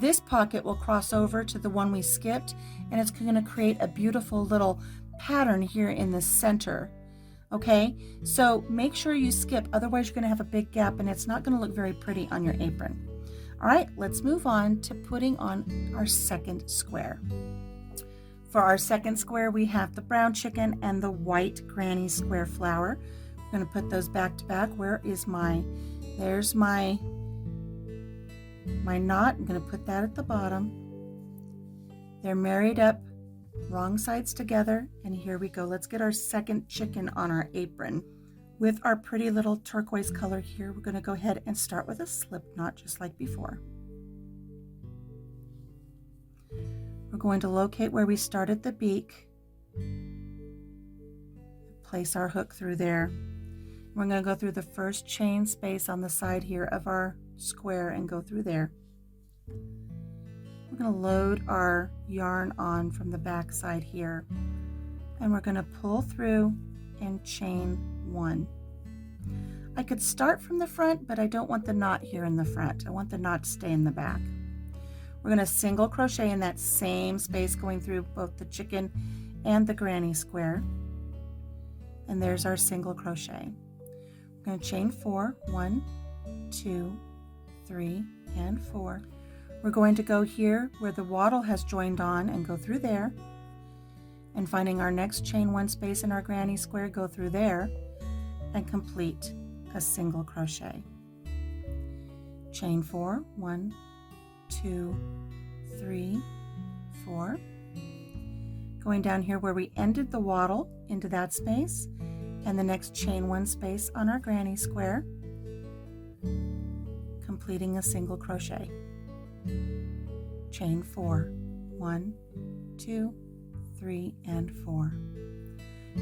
this pocket will cross over to the one we skipped, and it's going to create a beautiful little pattern here in the center. Okay, so make sure you skip, otherwise you're going to have a big gap and it's not going to look very pretty on your apron. All right, let's move on to putting on our second square. For our second square, we have the brown chicken and the white granny square flower. I'm going to put those back to back. Where is there's my knot. I'm going to put that at the bottom. They're married up, wrong sides together, and here we go. Let's get our second chicken on our apron. With our pretty little turquoise color here, we're going to go ahead and start with a slip knot just like before. We're going to locate where we started the beak, place our hook through there. We're going to go through the first chain space on the side here of our square and go through there. We're going to load our yarn on from the back side here, and we're going to pull through and chain 1. I could start from the front, but I don't want the knot here in the front. I want the knot to stay in the back. We're going to single crochet in that same space going through both the chicken and the granny square, and there's our single crochet. We're going to chain 4, 1, 2, 3, and 4. We're going to go here where the wattle has joined on and go through there, and finding our next chain 1 space in our granny square, go through there and complete a single crochet. Chain 4, 1, 2, 3, 4. Going down here where we ended the wattle into that space, and the next chain 1 space on our granny square, completing a single crochet. Chain 4, 1, 2, 3, and 4.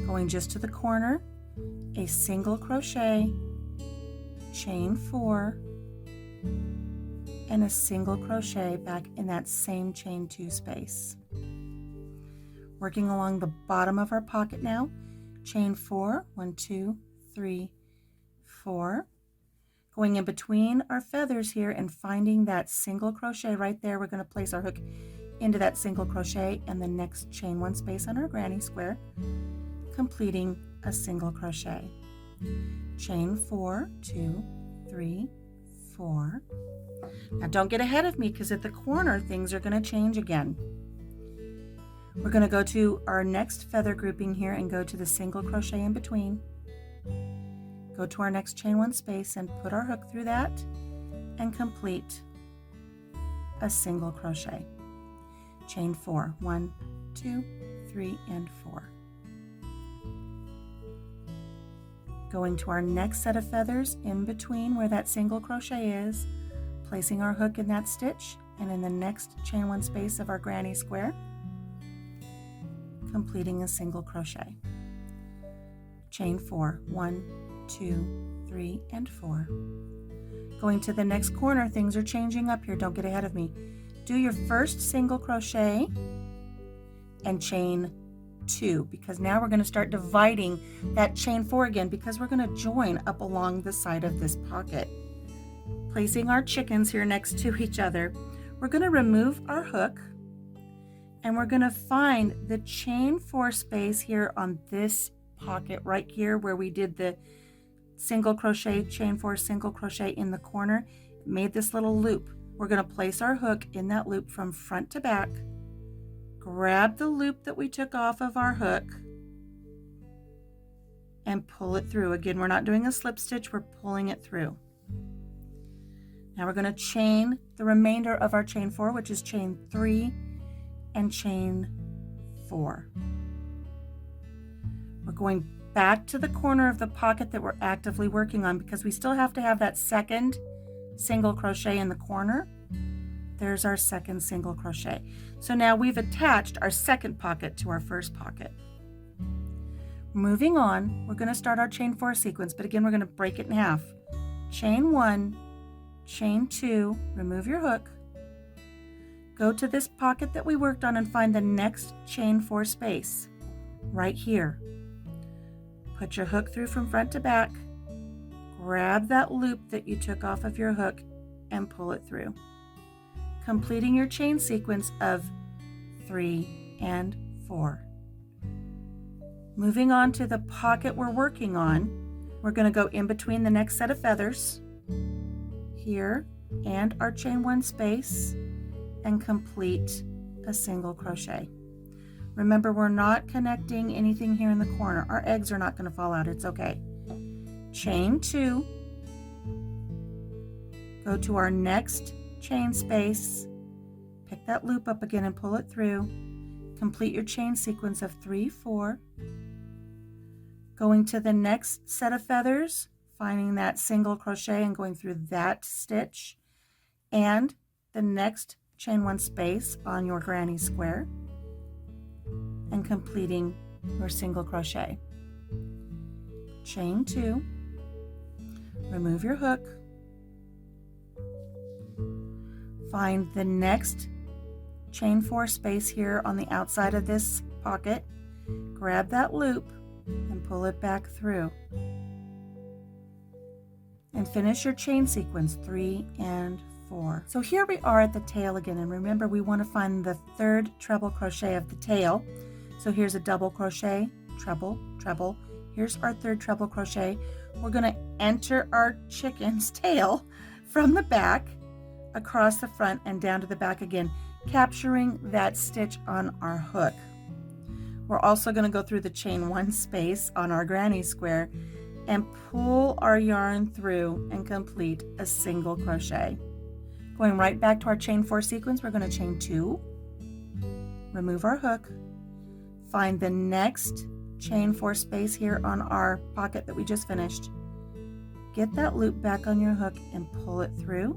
Going just to the corner, a single crochet, chain 4, and a single crochet back in that same chain 2 space. Working along the bottom of our pocket now, chain 4, 1, 2, 3, 4. Going in between our feathers here and finding that single crochet right there, we're going to place our hook into that single crochet and the next chain 1 space on our granny square, completing a single crochet. Chain 4, 2, 3, 4. Now don't get ahead of me, because at the corner things are going to change again. We're going to go to our next feather grouping here and go to the single crochet in between. Go to our next chain 1 space and put our hook through that and complete a single crochet. Chain 4, 1, 2, 3, and 4. Going to our next set of feathers in between where that single crochet is, placing our hook in that stitch and in the next chain 1 space of our granny square, completing a single crochet. Chain 4, 1, 2, 3, and 4. Going to the next corner, things are changing up here, don't get ahead of me. Do your first single crochet and chain 2, because now we're going to start dividing that chain 4 again, because we're going to join up along the side of this pocket. Placing our chickens here next to each other, we're going to remove our hook and we're going to find the chain 4 space here on this pocket right here where we did the single crochet, chain 4, single crochet in the corner, made this little loop. We're going to place our hook in that loop from front to back, grab the loop that we took off of our hook, and pull it through. Again, we're not doing a slip stitch, we're pulling it through. Now we're going to chain the remainder of our chain 4, which is chain 3 and chain 4. We're going back to the corner of the pocket that we're actively working on because we still have to have that second single crochet in the corner. There's our second single crochet. So now we've attached our second pocket to our first pocket. Moving on, we're going to start our chain 4 sequence, but again, we're going to break it in half. Chain 1, chain 2, remove your hook, go to this pocket that we worked on and find the next chain 4 space right here. Put your hook through from front to back, grab that loop that you took off of your hook and pull it through, completing your chain sequence of 3 and 4. Moving on to the pocket we're working on, we're going to go in between the next set of feathers here and our chain 1 space and complete a single crochet. Remember, we're not connecting anything here in the corner. Our eggs are not going to fall out. It's okay. Chain 2, go to our next chain space, pick that loop up again and pull it through. Complete your chain sequence of 3, 4. Going to the next set of feathers, finding that single crochet and going through that stitch, and the next chain 1 space on your granny square, and completing your single crochet. Chain 2, remove your hook, find the next chain 4 space here on the outside of this pocket, grab that loop and pull it back through, and finish your chain sequence 3 and 4. So here we are at the tail again, and remember, we want to find the third treble crochet of the tail. So here's a double crochet, treble, treble. Here's our third treble crochet. We're going to enter our chicken's tail from the back across the front and down to the back again, capturing that stitch on our hook. We're also going to go through the chain 1 space on our granny square and pull our yarn through and complete a single crochet. Going right back to our chain 4 sequence, we're going to chain 2, remove our hook, find the next chain 4 space here on our pocket that we just finished, get that loop back on your hook and pull it through,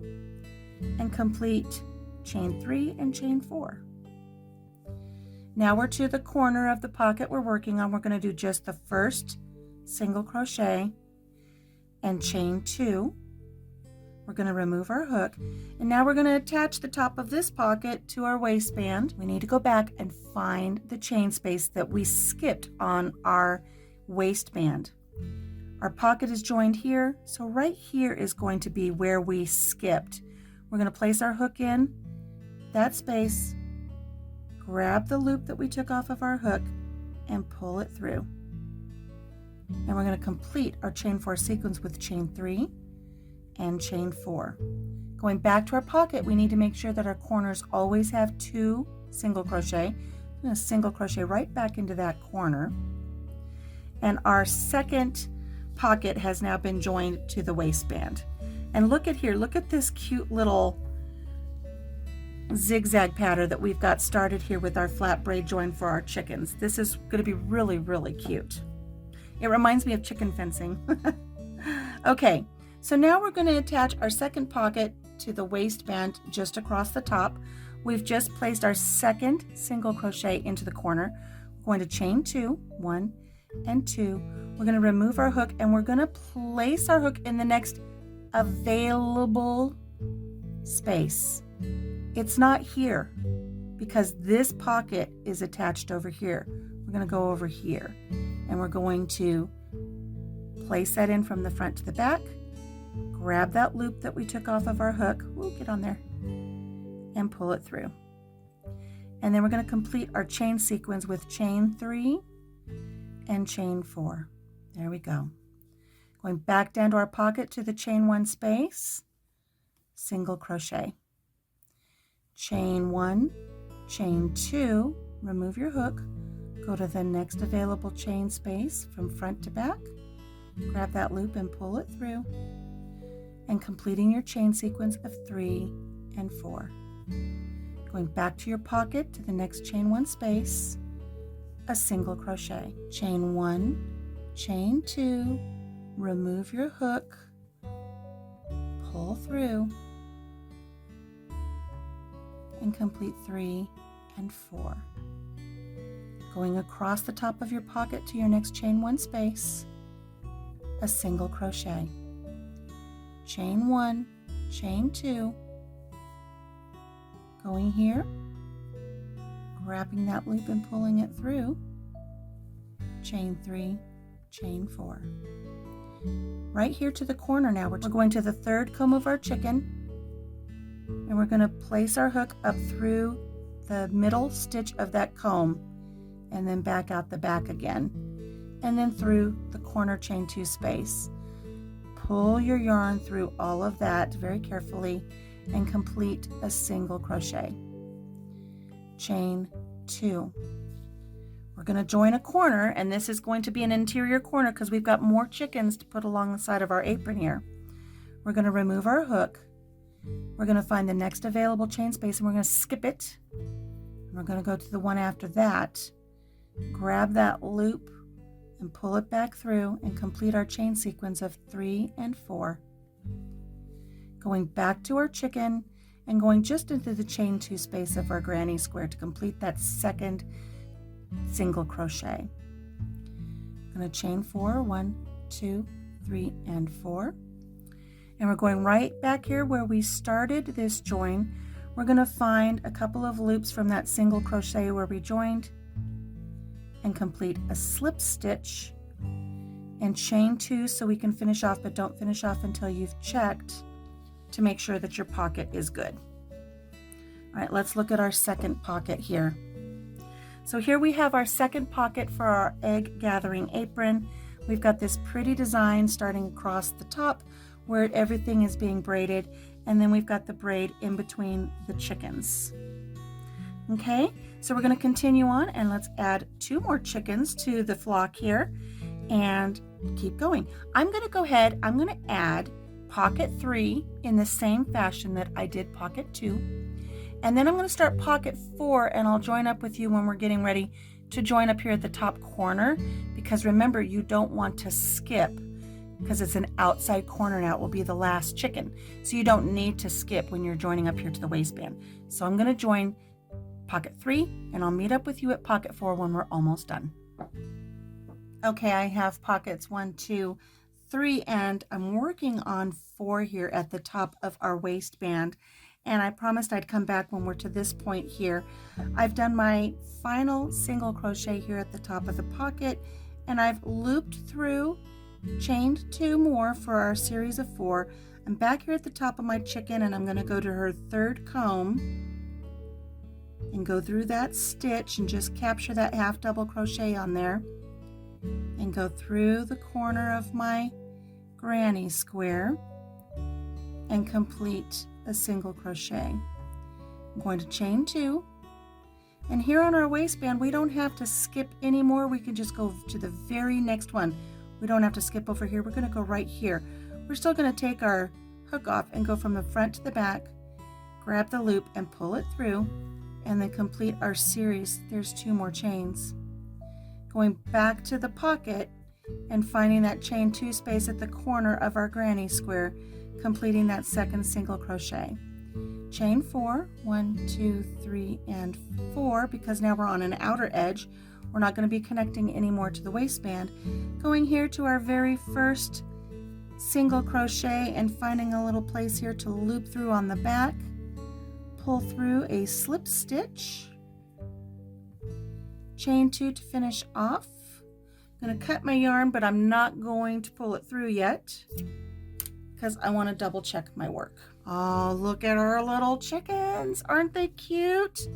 and complete chain 3 and chain 4. Now we're to the corner of the pocket we're working on. We're going to do just the first single crochet and chain 2. We're going to remove our hook, and now we're going to attach the top of this pocket to our waistband. We need to go back and find the chain space that we skipped on our waistband. Our pocket is joined here, so right here is going to be where we skipped. We're going to place our hook in that space, grab the loop that we took off of our hook and pull it through. And we're going to complete our chain 4 sequence with chain 3 and chain 4. Going back to our pocket, we need to make sure that our corners always have 2 single crochet. I'm going to single crochet right back into that corner. And our second pocket has now been joined to the waistband. And look at here, look at this cute little zigzag pattern that we've got started here with our flat braid join for our chickens. This is going to be really, really cute. It reminds me of chicken fencing. Okay, so now we're going to attach our second pocket to the waistband just across the top. We've just placed our second single crochet into the corner. We're going to chain 2, 1 and 2. We're going to remove our hook and we're going to place our hook in the next available space. It's not here because this pocket is attached over here. We're going to go over here and we're going to place that in from the front to the back, grab that loop that we took off of our hook, get on there, and pull it through. And then we're going to complete our chain sequence with chain 3 and chain 4. There we go. Going back down to our pocket to the chain 1 space, single crochet, chain 1, chain 2, remove your hook, go to the next available chain space from front to back, grab that loop and pull it through, and completing your chain sequence of 3 and 4. Going back to your pocket to the next chain 1 space, a single crochet, chain 1, chain 2, remove your hook, pull through, and complete 3 and 4. Going across the top of your pocket to your next chain 1 space, a single crochet, chain 1, chain 2, going here, grabbing that loop and pulling it through, chain 3, chain 4. Right here to the corner now, we're going to the third comb of our chicken, and we're going to place our hook up through the middle stitch of that comb and then back out the back again, and then through the corner chain 2 space. Pull your yarn through all of that very carefully and complete a single crochet, chain 2. We're going to join a corner, and this is going to be an interior corner because we've got more chickens to put along the side of our apron here. We're going to remove our hook. We're going to find the next available chain space, and we're going to skip it. We're going to go to the one after that, grab that loop and pull it back through and complete our chain sequence of 3 and 4. Going back to our chicken and going just into the chain 2 space of our granny square to complete that second single crochet. I'm going to chain 4, 1, 2, 3, and 4. And we're going right back here where we started this join. We're going to find a couple of loops from that single crochet where we joined and complete a slip stitch and chain 2 so we can finish off, but don't finish off until you've checked to make sure that your pocket is good. All right, let's look at our second pocket here. So here we have our second pocket for our egg gathering apron. We've got this pretty design starting across the top where everything is being braided, and then we've got the braid in between the chickens. Okay, so we're going to continue on, and let's add 2 more chickens to the flock here and keep going. I'm going to go ahead, I'm going to add pocket 3 in the same fashion that I did pocket 2. And then I'm going to start pocket 4, and I'll join up with you when we're getting ready to join up here at the top corner, because remember, you don't want to skip because it's an outside corner now. It will be the last chicken. So you don't need to skip when you're joining up here to the waistband. So I'm going to join pocket 3, and I'll meet up with you at pocket 4 when we're almost done. Okay, I have pockets 1, 2, 3, and I'm working on 4 here at the top of our waistband. And I promised I'd come back when we're to this point here. I've done my final single crochet here at the top of the pocket, and I've looped through, chained 2 more for our series of 4. I'm back here at the top of my chicken, and I'm going to go to her third comb and go through that stitch and just capture that half double crochet on there and go through the corner of my granny square and complete a single crochet. I'm going to chain 2, and here on our waistband we don't have to skip anymore. We can just go to the very next one. We don't have to skip over here. We're going to go right here. We're still going to take our hook off and go from the front to the back, grab the loop and pull it through, and then complete our series. There's 2 more chains. Going back to the pocket and finding that chain 2 space at the corner of our granny square, completing that second single crochet. Chain 4, 1, 2, 3, and 4, because now we're on an outer edge. We're not going to be connecting anymore to the waistband. Going here to our very first single crochet and finding a little place here to loop through on the back. Pull through a slip stitch. Chain 2 to finish off. I'm going to cut my yarn, but I'm not going to pull it through yet, because I want to double check my work. Oh, look at our little chickens. Aren't they cute?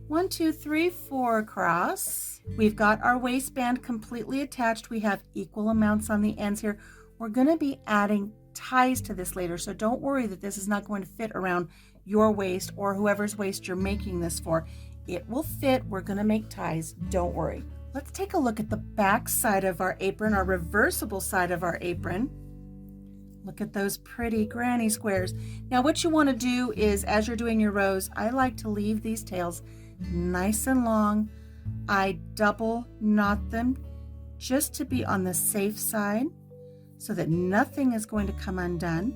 1, 2, 3, 4 across. We've got our waistband completely attached. We have equal amounts on the ends here. We're going to be adding ties to this later, so don't worry that this is not going to fit around your waist or whoever's waist you're making this for. It will fit. We're going to make ties. Don't worry. Let's take a look at the back side of our apron, our reversible side of our apron. Look at those pretty granny squares. Now what you want to do is, as you're doing your rows, I like to leave these tails nice and long. I double knot them just to be on the safe side so that nothing is going to come undone.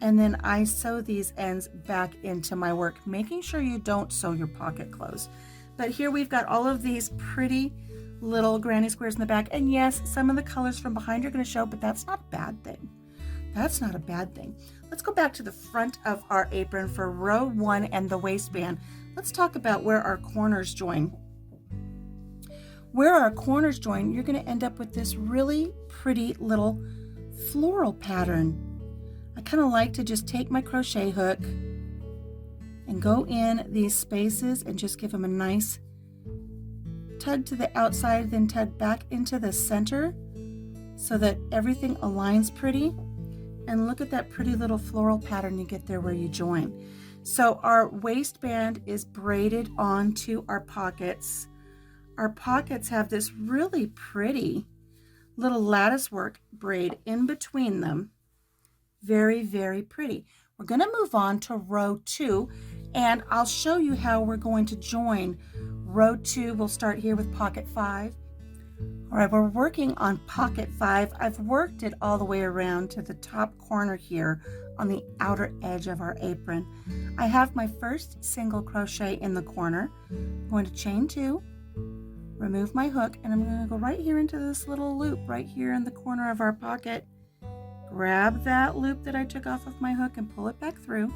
And then I sew these ends back into my work, making sure you don't sew your pocket closed. But here we've got all of these pretty little granny squares in the back. And yes, some of the colors from behind are going to show, but that's not a bad thing. That's not a bad thing. Let's go back to the front of our apron for row 1 and the waistband. Let's talk about where our corners join. Where our corners join, you're going to end up with this really pretty little floral pattern. I kind of like to just take my crochet hook and go in these spaces and just give them a nice tug to the outside, then tug back into the center so that everything aligns pretty. And look at that pretty little floral pattern you get there where you join. So our waistband is braided onto our pockets. Our pockets have this really pretty little lattice work braid in between them. Very, very pretty. We're going to move on to row 2, and I'll show you how we're going to join row 2. We'll start here with pocket 5. All right, we're working on pocket 5. I've worked it all the way around to the top corner here on the outer edge of our apron. I have my first single crochet in the corner. I'm going to chain 2, remove my hook, and I'm going to go right here into this little loop right here in the corner of our pocket. Grab that loop that I took off of my hook and pull it back through,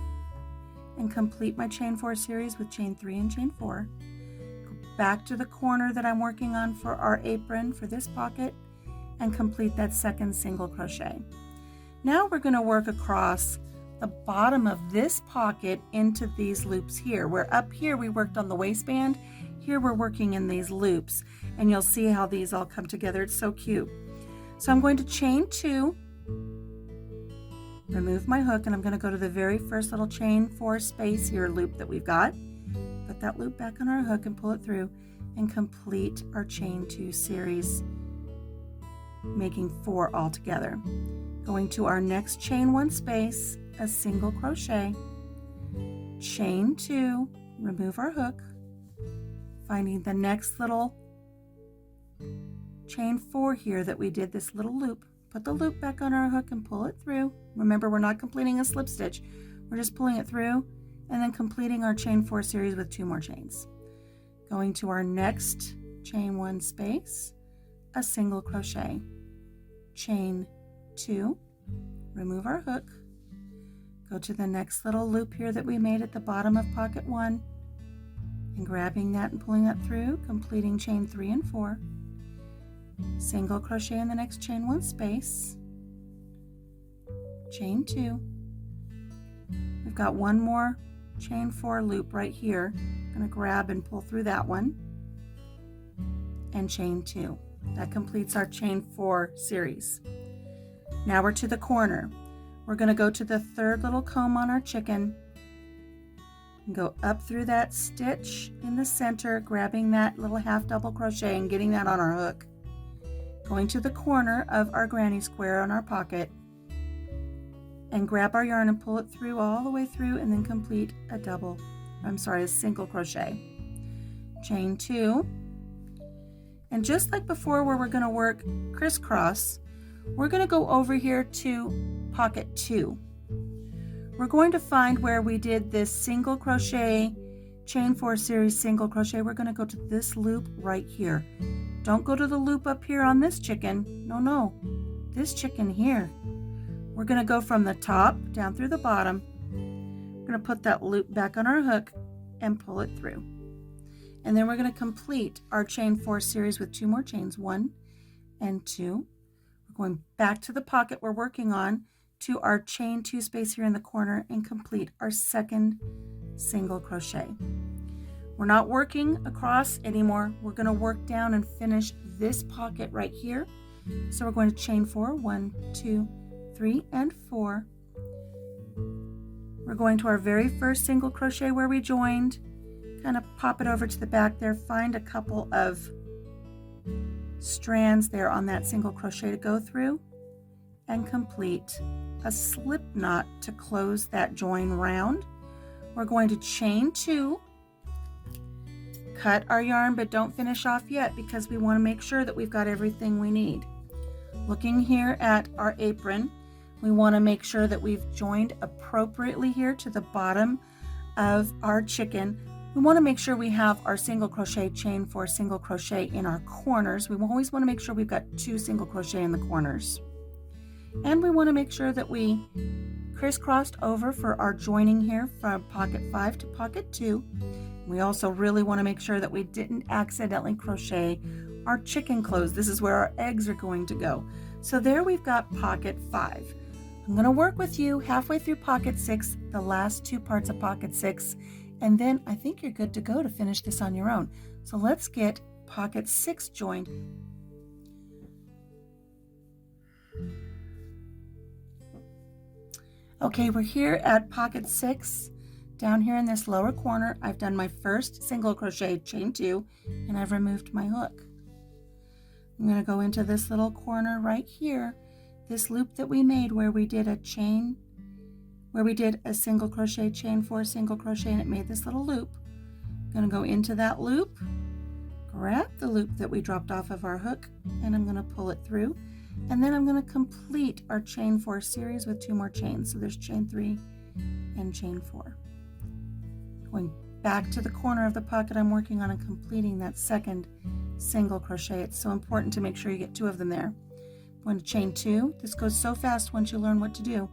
and complete my chain 4 series with chain 3 and chain 4. Go back to the corner that I'm working on for our apron for this pocket and complete that second single crochet. Now we're going to work across the bottom of this pocket into these loops here, where up here we worked on the waistband. Here we're working in these loops, and you'll see how these all come together. It's so cute. So I'm going to chain 2, remove my hook, and I'm going to go to the very first little chain 4 space here loop that we've got. Put that loop back on our hook and pull it through and complete our chain 2 series, making 4 all together. Going to our next chain 1 space, a single crochet, chain 2, remove our hook, finding the next little chain 4 here that we did this little loop. Put the loop back on our hook and pull it through. Remember, we're not completing a slip stitch. We're just pulling it through and then completing our chain 4 series with 2 more chains. Going to our next chain 1 space, a single crochet, chain 2, remove our hook, go to the next little loop here that we made at the bottom of pocket 1, and grabbing that and pulling that through, completing chain 3 and 4. Single crochet in the next chain 1 space, chain 2. We've got 1 more chain 4 loop right here. I'm going to grab and pull through that one, and chain 2. That completes our chain 4 series. Now we're to the corner. We're going to go to the third little comb on our chicken and go up through that stitch in the center, grabbing that little half double crochet and getting that on our hook. Going to the corner of our granny square on our pocket and grab our yarn and pull it through all the way through, and then complete a single crochet. Chain 2. And just like before where we're going to work crisscross, we're going to go over here to pocket 2. We're going to find where we did this single crochet, chain 4 series single crochet. We're going to go to this loop right here. Don't go to the loop up here on this chicken. No, this chicken here. We're going to go from the top down through the bottom. We're going to put that loop back on our hook and pull it through. And then we're going to complete our chain 4 series with 2 more chains, 1 and 2. We're going back to the pocket we're working on to our chain 2 space here in the corner and complete our second single crochet. We're not working across anymore. We're going to work down and finish this pocket right here. So we're going to chain 4, 1, 2, 3, and 4. We're going to our very first single crochet where we joined, kind of pop it over to the back there, find a couple of strands there on that single crochet to go through, and complete a slip knot to close that join round. We're going to chain 2, cut our yarn, but don't finish off yet because we want to make sure that we've got everything we need. Looking here at our apron, we want to make sure that we've joined appropriately here to the bottom of our chicken. We want to make sure we have our single crochet, chain 4, single crochet in our corners. We always want to make sure we've got 2 single crochet in the corners. And we want to make sure that we crisscrossed over for our joining here from pocket 5 to pocket 2. We also really want to make sure that we didn't accidentally crochet our chicken clothes. This is where our eggs are going to go. So there we've got pocket 5. I'm going to work with you halfway through pocket 6, the last 2 parts of pocket 6, and then I think you're good to go to finish this on your own. So let's get pocket 6 joined. Okay, we're here at pocket 6. Down here in this lower corner, I've done my first single crochet, chain 2, and I've removed my hook. I'm going to go into this little corner right here, this loop that we made where we did a chain, where we did a single crochet, chain 4, single crochet, and it made this little loop. I'm going to go into that loop, grab the loop that we dropped off of our hook, and I'm going to pull it through, and then I'm going to complete our chain 4 series with 2 more chains. So there's chain 3 and chain 4. Going back to the corner of the pocket I'm working on and completing that second single crochet. It's so important to make sure you get 2 of them there. I'm going to chain 2. This goes so fast once you learn what to do.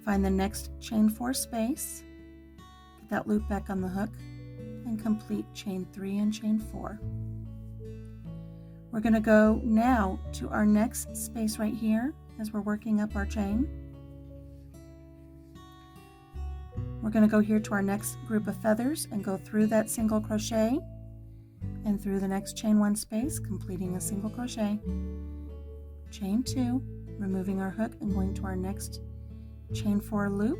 Find the next chain 4 space, get that loop back on the hook, and complete chain 3 and chain 4. We're going to go now to our next space right here as we're working up our chain. We're going to go here to our next group of feathers and go through that single crochet and through the next chain 1 space, completing a single crochet, chain 2, removing our hook and going to our next chain 4 loop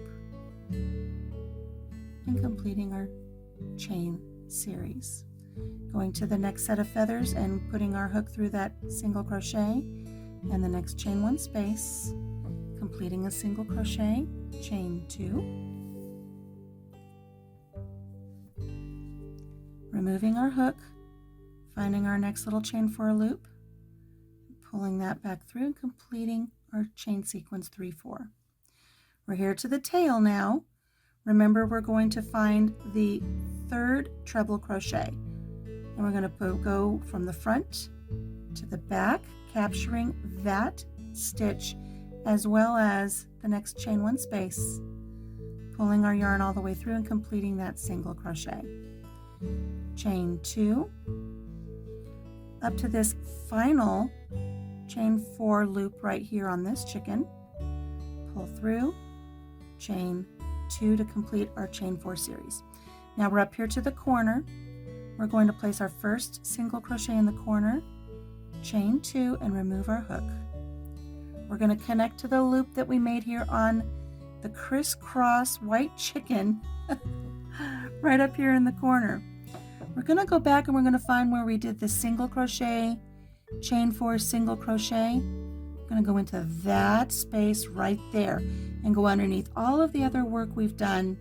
and completing our chain series. Going to the next set of feathers and putting our hook through that single crochet and the next chain 1 space, completing a single crochet, chain 2, removing our hook, finding our next little chain 4 loop, pulling that back through and completing our chain sequence 3, 4. We're here to the tail now. Remember, we're going to find the 3rd treble crochet, and we're going to go from the front to the back, capturing that stitch as well as the next chain 1 space, pulling our yarn all the way through and completing that single crochet. Chain 2 up to this final chain 4 loop right here on this chicken, pull through, chain 2 to complete our chain 4 series. Now we're up here to the corner. We're going to place our first single crochet in the corner, chain 2, and remove our hook. We're going to connect to the loop that we made here on the crisscross white chicken right up here in the corner. We're going to go back and we're going to find where we did the single crochet, chain 4, single crochet. I'm going to go into that space right there and go underneath all of the other work we've done.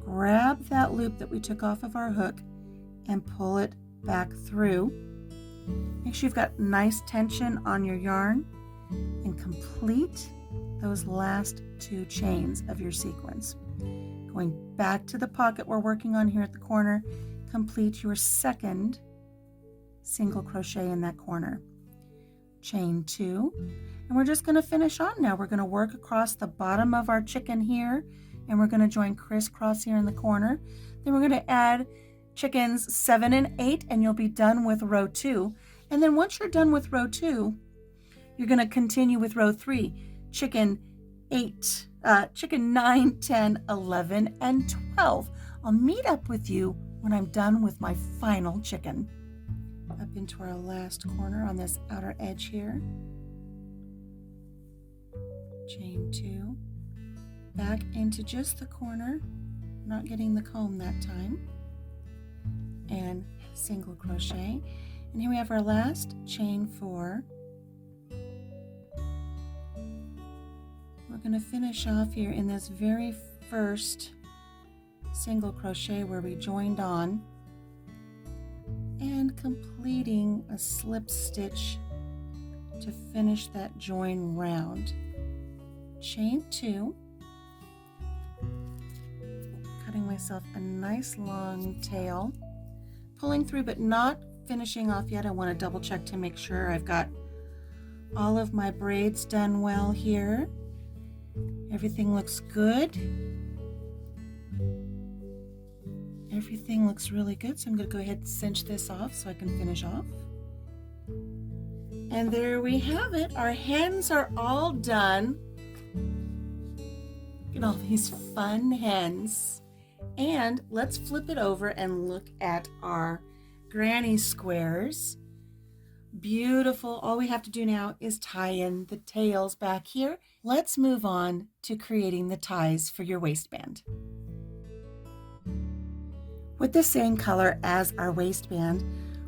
Grab that loop that we took off of our hook and pull it back through. Make sure you've got nice tension on your yarn and complete those last 2 chains of your sequence. Going back to the pocket we're working on here at the corner, complete your 2nd single crochet in that corner. Chain 2, and we're just going to finish on now. We're going to work across the bottom of our chicken here, and we're going to join crisscross here in the corner. Then we're going to add chickens 7 and 8, and you'll be done with row 2. And then once you're done with row 2, you're going to continue with row 3, chicken 9, 10, 11, and 12. I'll meet up with you when I'm done with my final chicken. Up into our last corner on this outer edge here. Chain 2. Back into just the corner, not getting the comb that time. And single crochet. And here we have our last chain 4. We're going to finish off here in this very first single crochet where we joined on and completing a slip stitch to finish that join round. Chain 2, cutting myself a nice long tail, pulling through but not finishing off yet. I want to double check to make sure I've got all of my braids done well here. Everything looks good. Everything looks really good, so I'm going to go ahead and cinch this off so I can finish off. And there we have it. Our hens are all done. Look at all these fun hens. And let's flip it over and look at our granny squares. Beautiful. All we have to do now is tie in the tails back here. Let's move on to creating the ties for your waistband. With the same color as our waistband,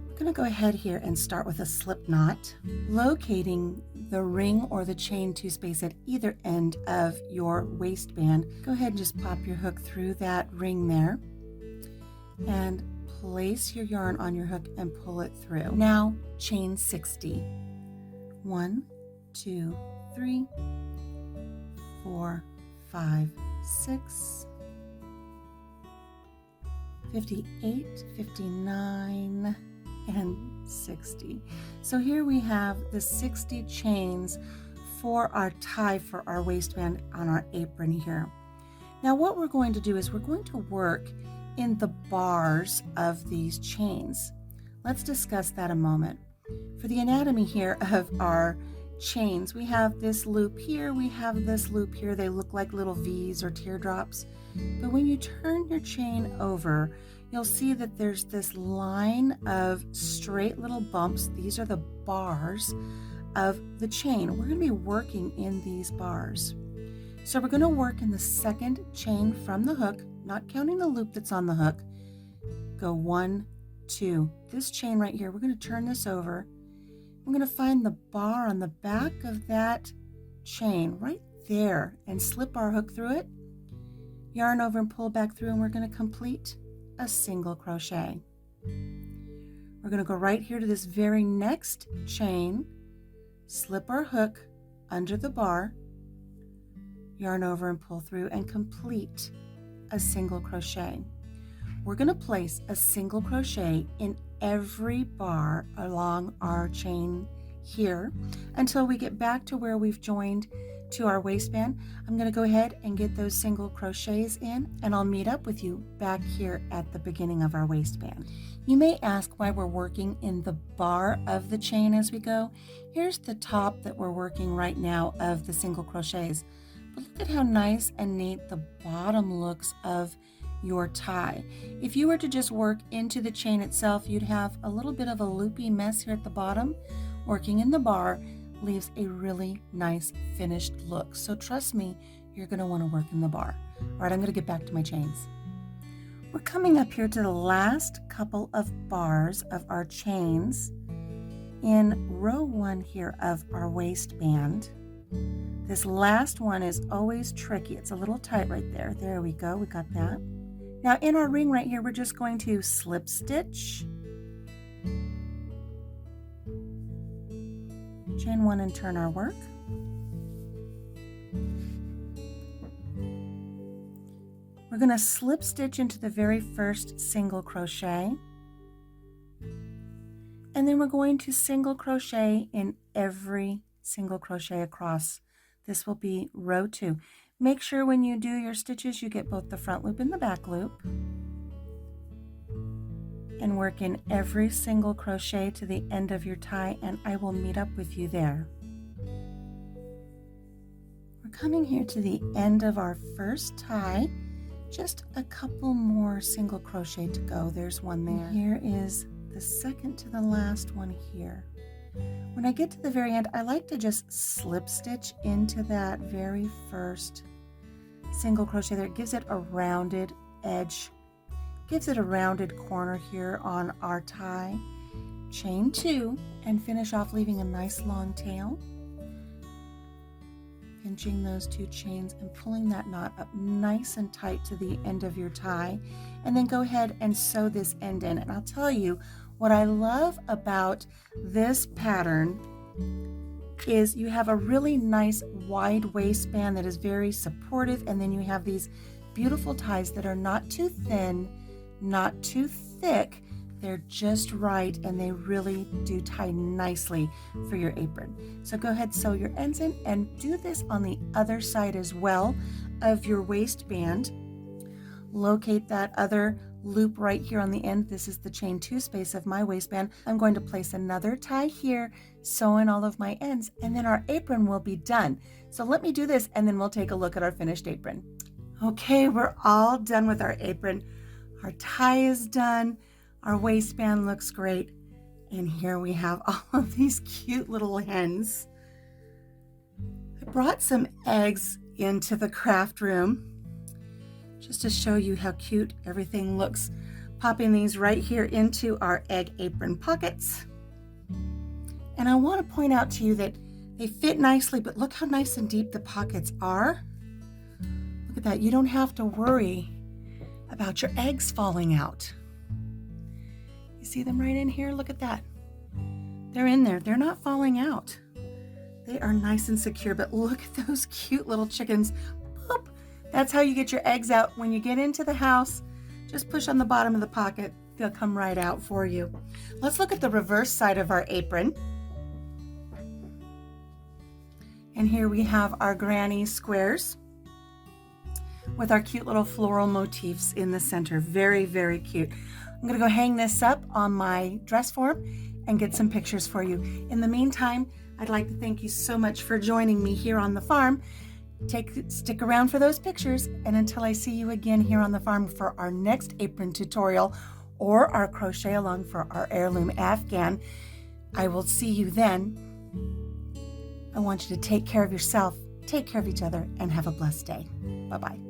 we're going to go ahead here and start with a slip knot, locating the ring or the chain 2 space at either end of your waistband. Go ahead and just pop your hook through that ring there and place your yarn on your hook and pull it through. Now chain 60. 1, 2, 3, 4, 5, 6, 58, 59, and 60. So here we have the 60 chains for our tie for our waistband on our apron here. Now what we're going to do is we're going to work in the bars of these chains. Let's discuss that a moment. For the anatomy here of our chains, we have this loop here, we have this loop here. They look like little V's or teardrops. But when you turn your chain over, you'll see that there's this line of straight little bumps. These are the bars of the chain. We're going to be working in these bars. So we're going to work in the second chain from the hook, not counting the loop that's on the hook. Go 1, 2. This chain right here, we're going to turn this over. We're going to find the bar on the back of that chain right there and slip our hook through it, yarn over and pull back through, and we're going to complete a single crochet. We're going to go right here to this very next chain, slip our hook under the bar, yarn over and pull through, and complete a single crochet. We're going to place a single crochet in every bar along our chain here until we get back to where we've joined to our waistband. I'm going to go ahead and get those single crochets in, and I'll meet up with you back here at the beginning of our waistband. You may ask why we're working in the bar of the chain as we go. Here's the top that we're working right now of the single crochets, but look at how nice and neat the bottom looks of your tie. If you were to just work into the chain itself, you'd have a little bit of a loopy mess here at the bottom. Working in the bar leaves a really nice finished look. So trust me, you're going to want to work in the bar. All right, I'm going to get back to my chains. We're coming up here to the last couple of bars of our chains in row 1 here of our waistband. This last one is always tricky. It's a little tight right there. There we go. We got that. Now in our ring right here, we're just going to slip stitch, chain 1 and turn our work. We're going to slip stitch into the very first single crochet, and then we're going to single crochet in every single crochet across. This will be row 2. Make sure when you do your stitches you get both the front loop and the back loop, and work in every single crochet to the end of your tie, and I will meet up with you there. We're coming here to the end of our first tie. just a couple more single crochet to go. There's one there. Here is the second to the last one here. When I get to the very end, I like to just slip stitch into that very first single crochet there. It gives it a rounded edge, gives it a rounded corner here on our tie. Chain 2 and finish off leaving a nice long tail. Pinching those 2 chains and pulling that knot up nice and tight to the end of your tie, and then go ahead and sew this end in. And I'll tell you what I love about this pattern is you have a really nice wide waistband that is very supportive, and then you have these beautiful ties that are not too thin, not too thick. They're just right, and they really do tie nicely for your apron. So go ahead, sew your ends in, and do this on the other side as well of your waistband. Locate that other loop right here on the end. This is the chain 2 space of my waistband. I'm going to place another tie here, sew in all of my ends, and then our apron will be done. So let me do this, and then we'll take a look at our finished apron. Okay, we're all done with our apron. Our tie is done. Our waistband looks great. And here we have all of these cute little hens. I brought some eggs into the craft room just to show you how cute everything looks. Popping these right here into our egg apron pockets. And I want to point out to you that they fit nicely, but look how nice and deep the pockets are. Look at that. You don't have to worry about your eggs falling out. You see them right in here? Look at that. They're in there. They're not falling out. They are nice and secure, but look at those cute little chickens. Boop. That's how you get your eggs out. When you get into the house, just push on the bottom of the pocket. They'll come right out for you. Let's look at the reverse side of our apron. And here we have our granny squares with our cute little floral motifs in the center. Very, very cute. I'm going to go hang this up on my dress form and get some pictures for you. In the meantime, I'd like to thank you so much for joining me here on the farm. Stick around for those pictures, and until I see you again here on the farm for our next apron tutorial or our crochet along for our heirloom Afghan, I will see you then. I want you to take care of yourself, take care of each other, and have a blessed day. Bye-bye.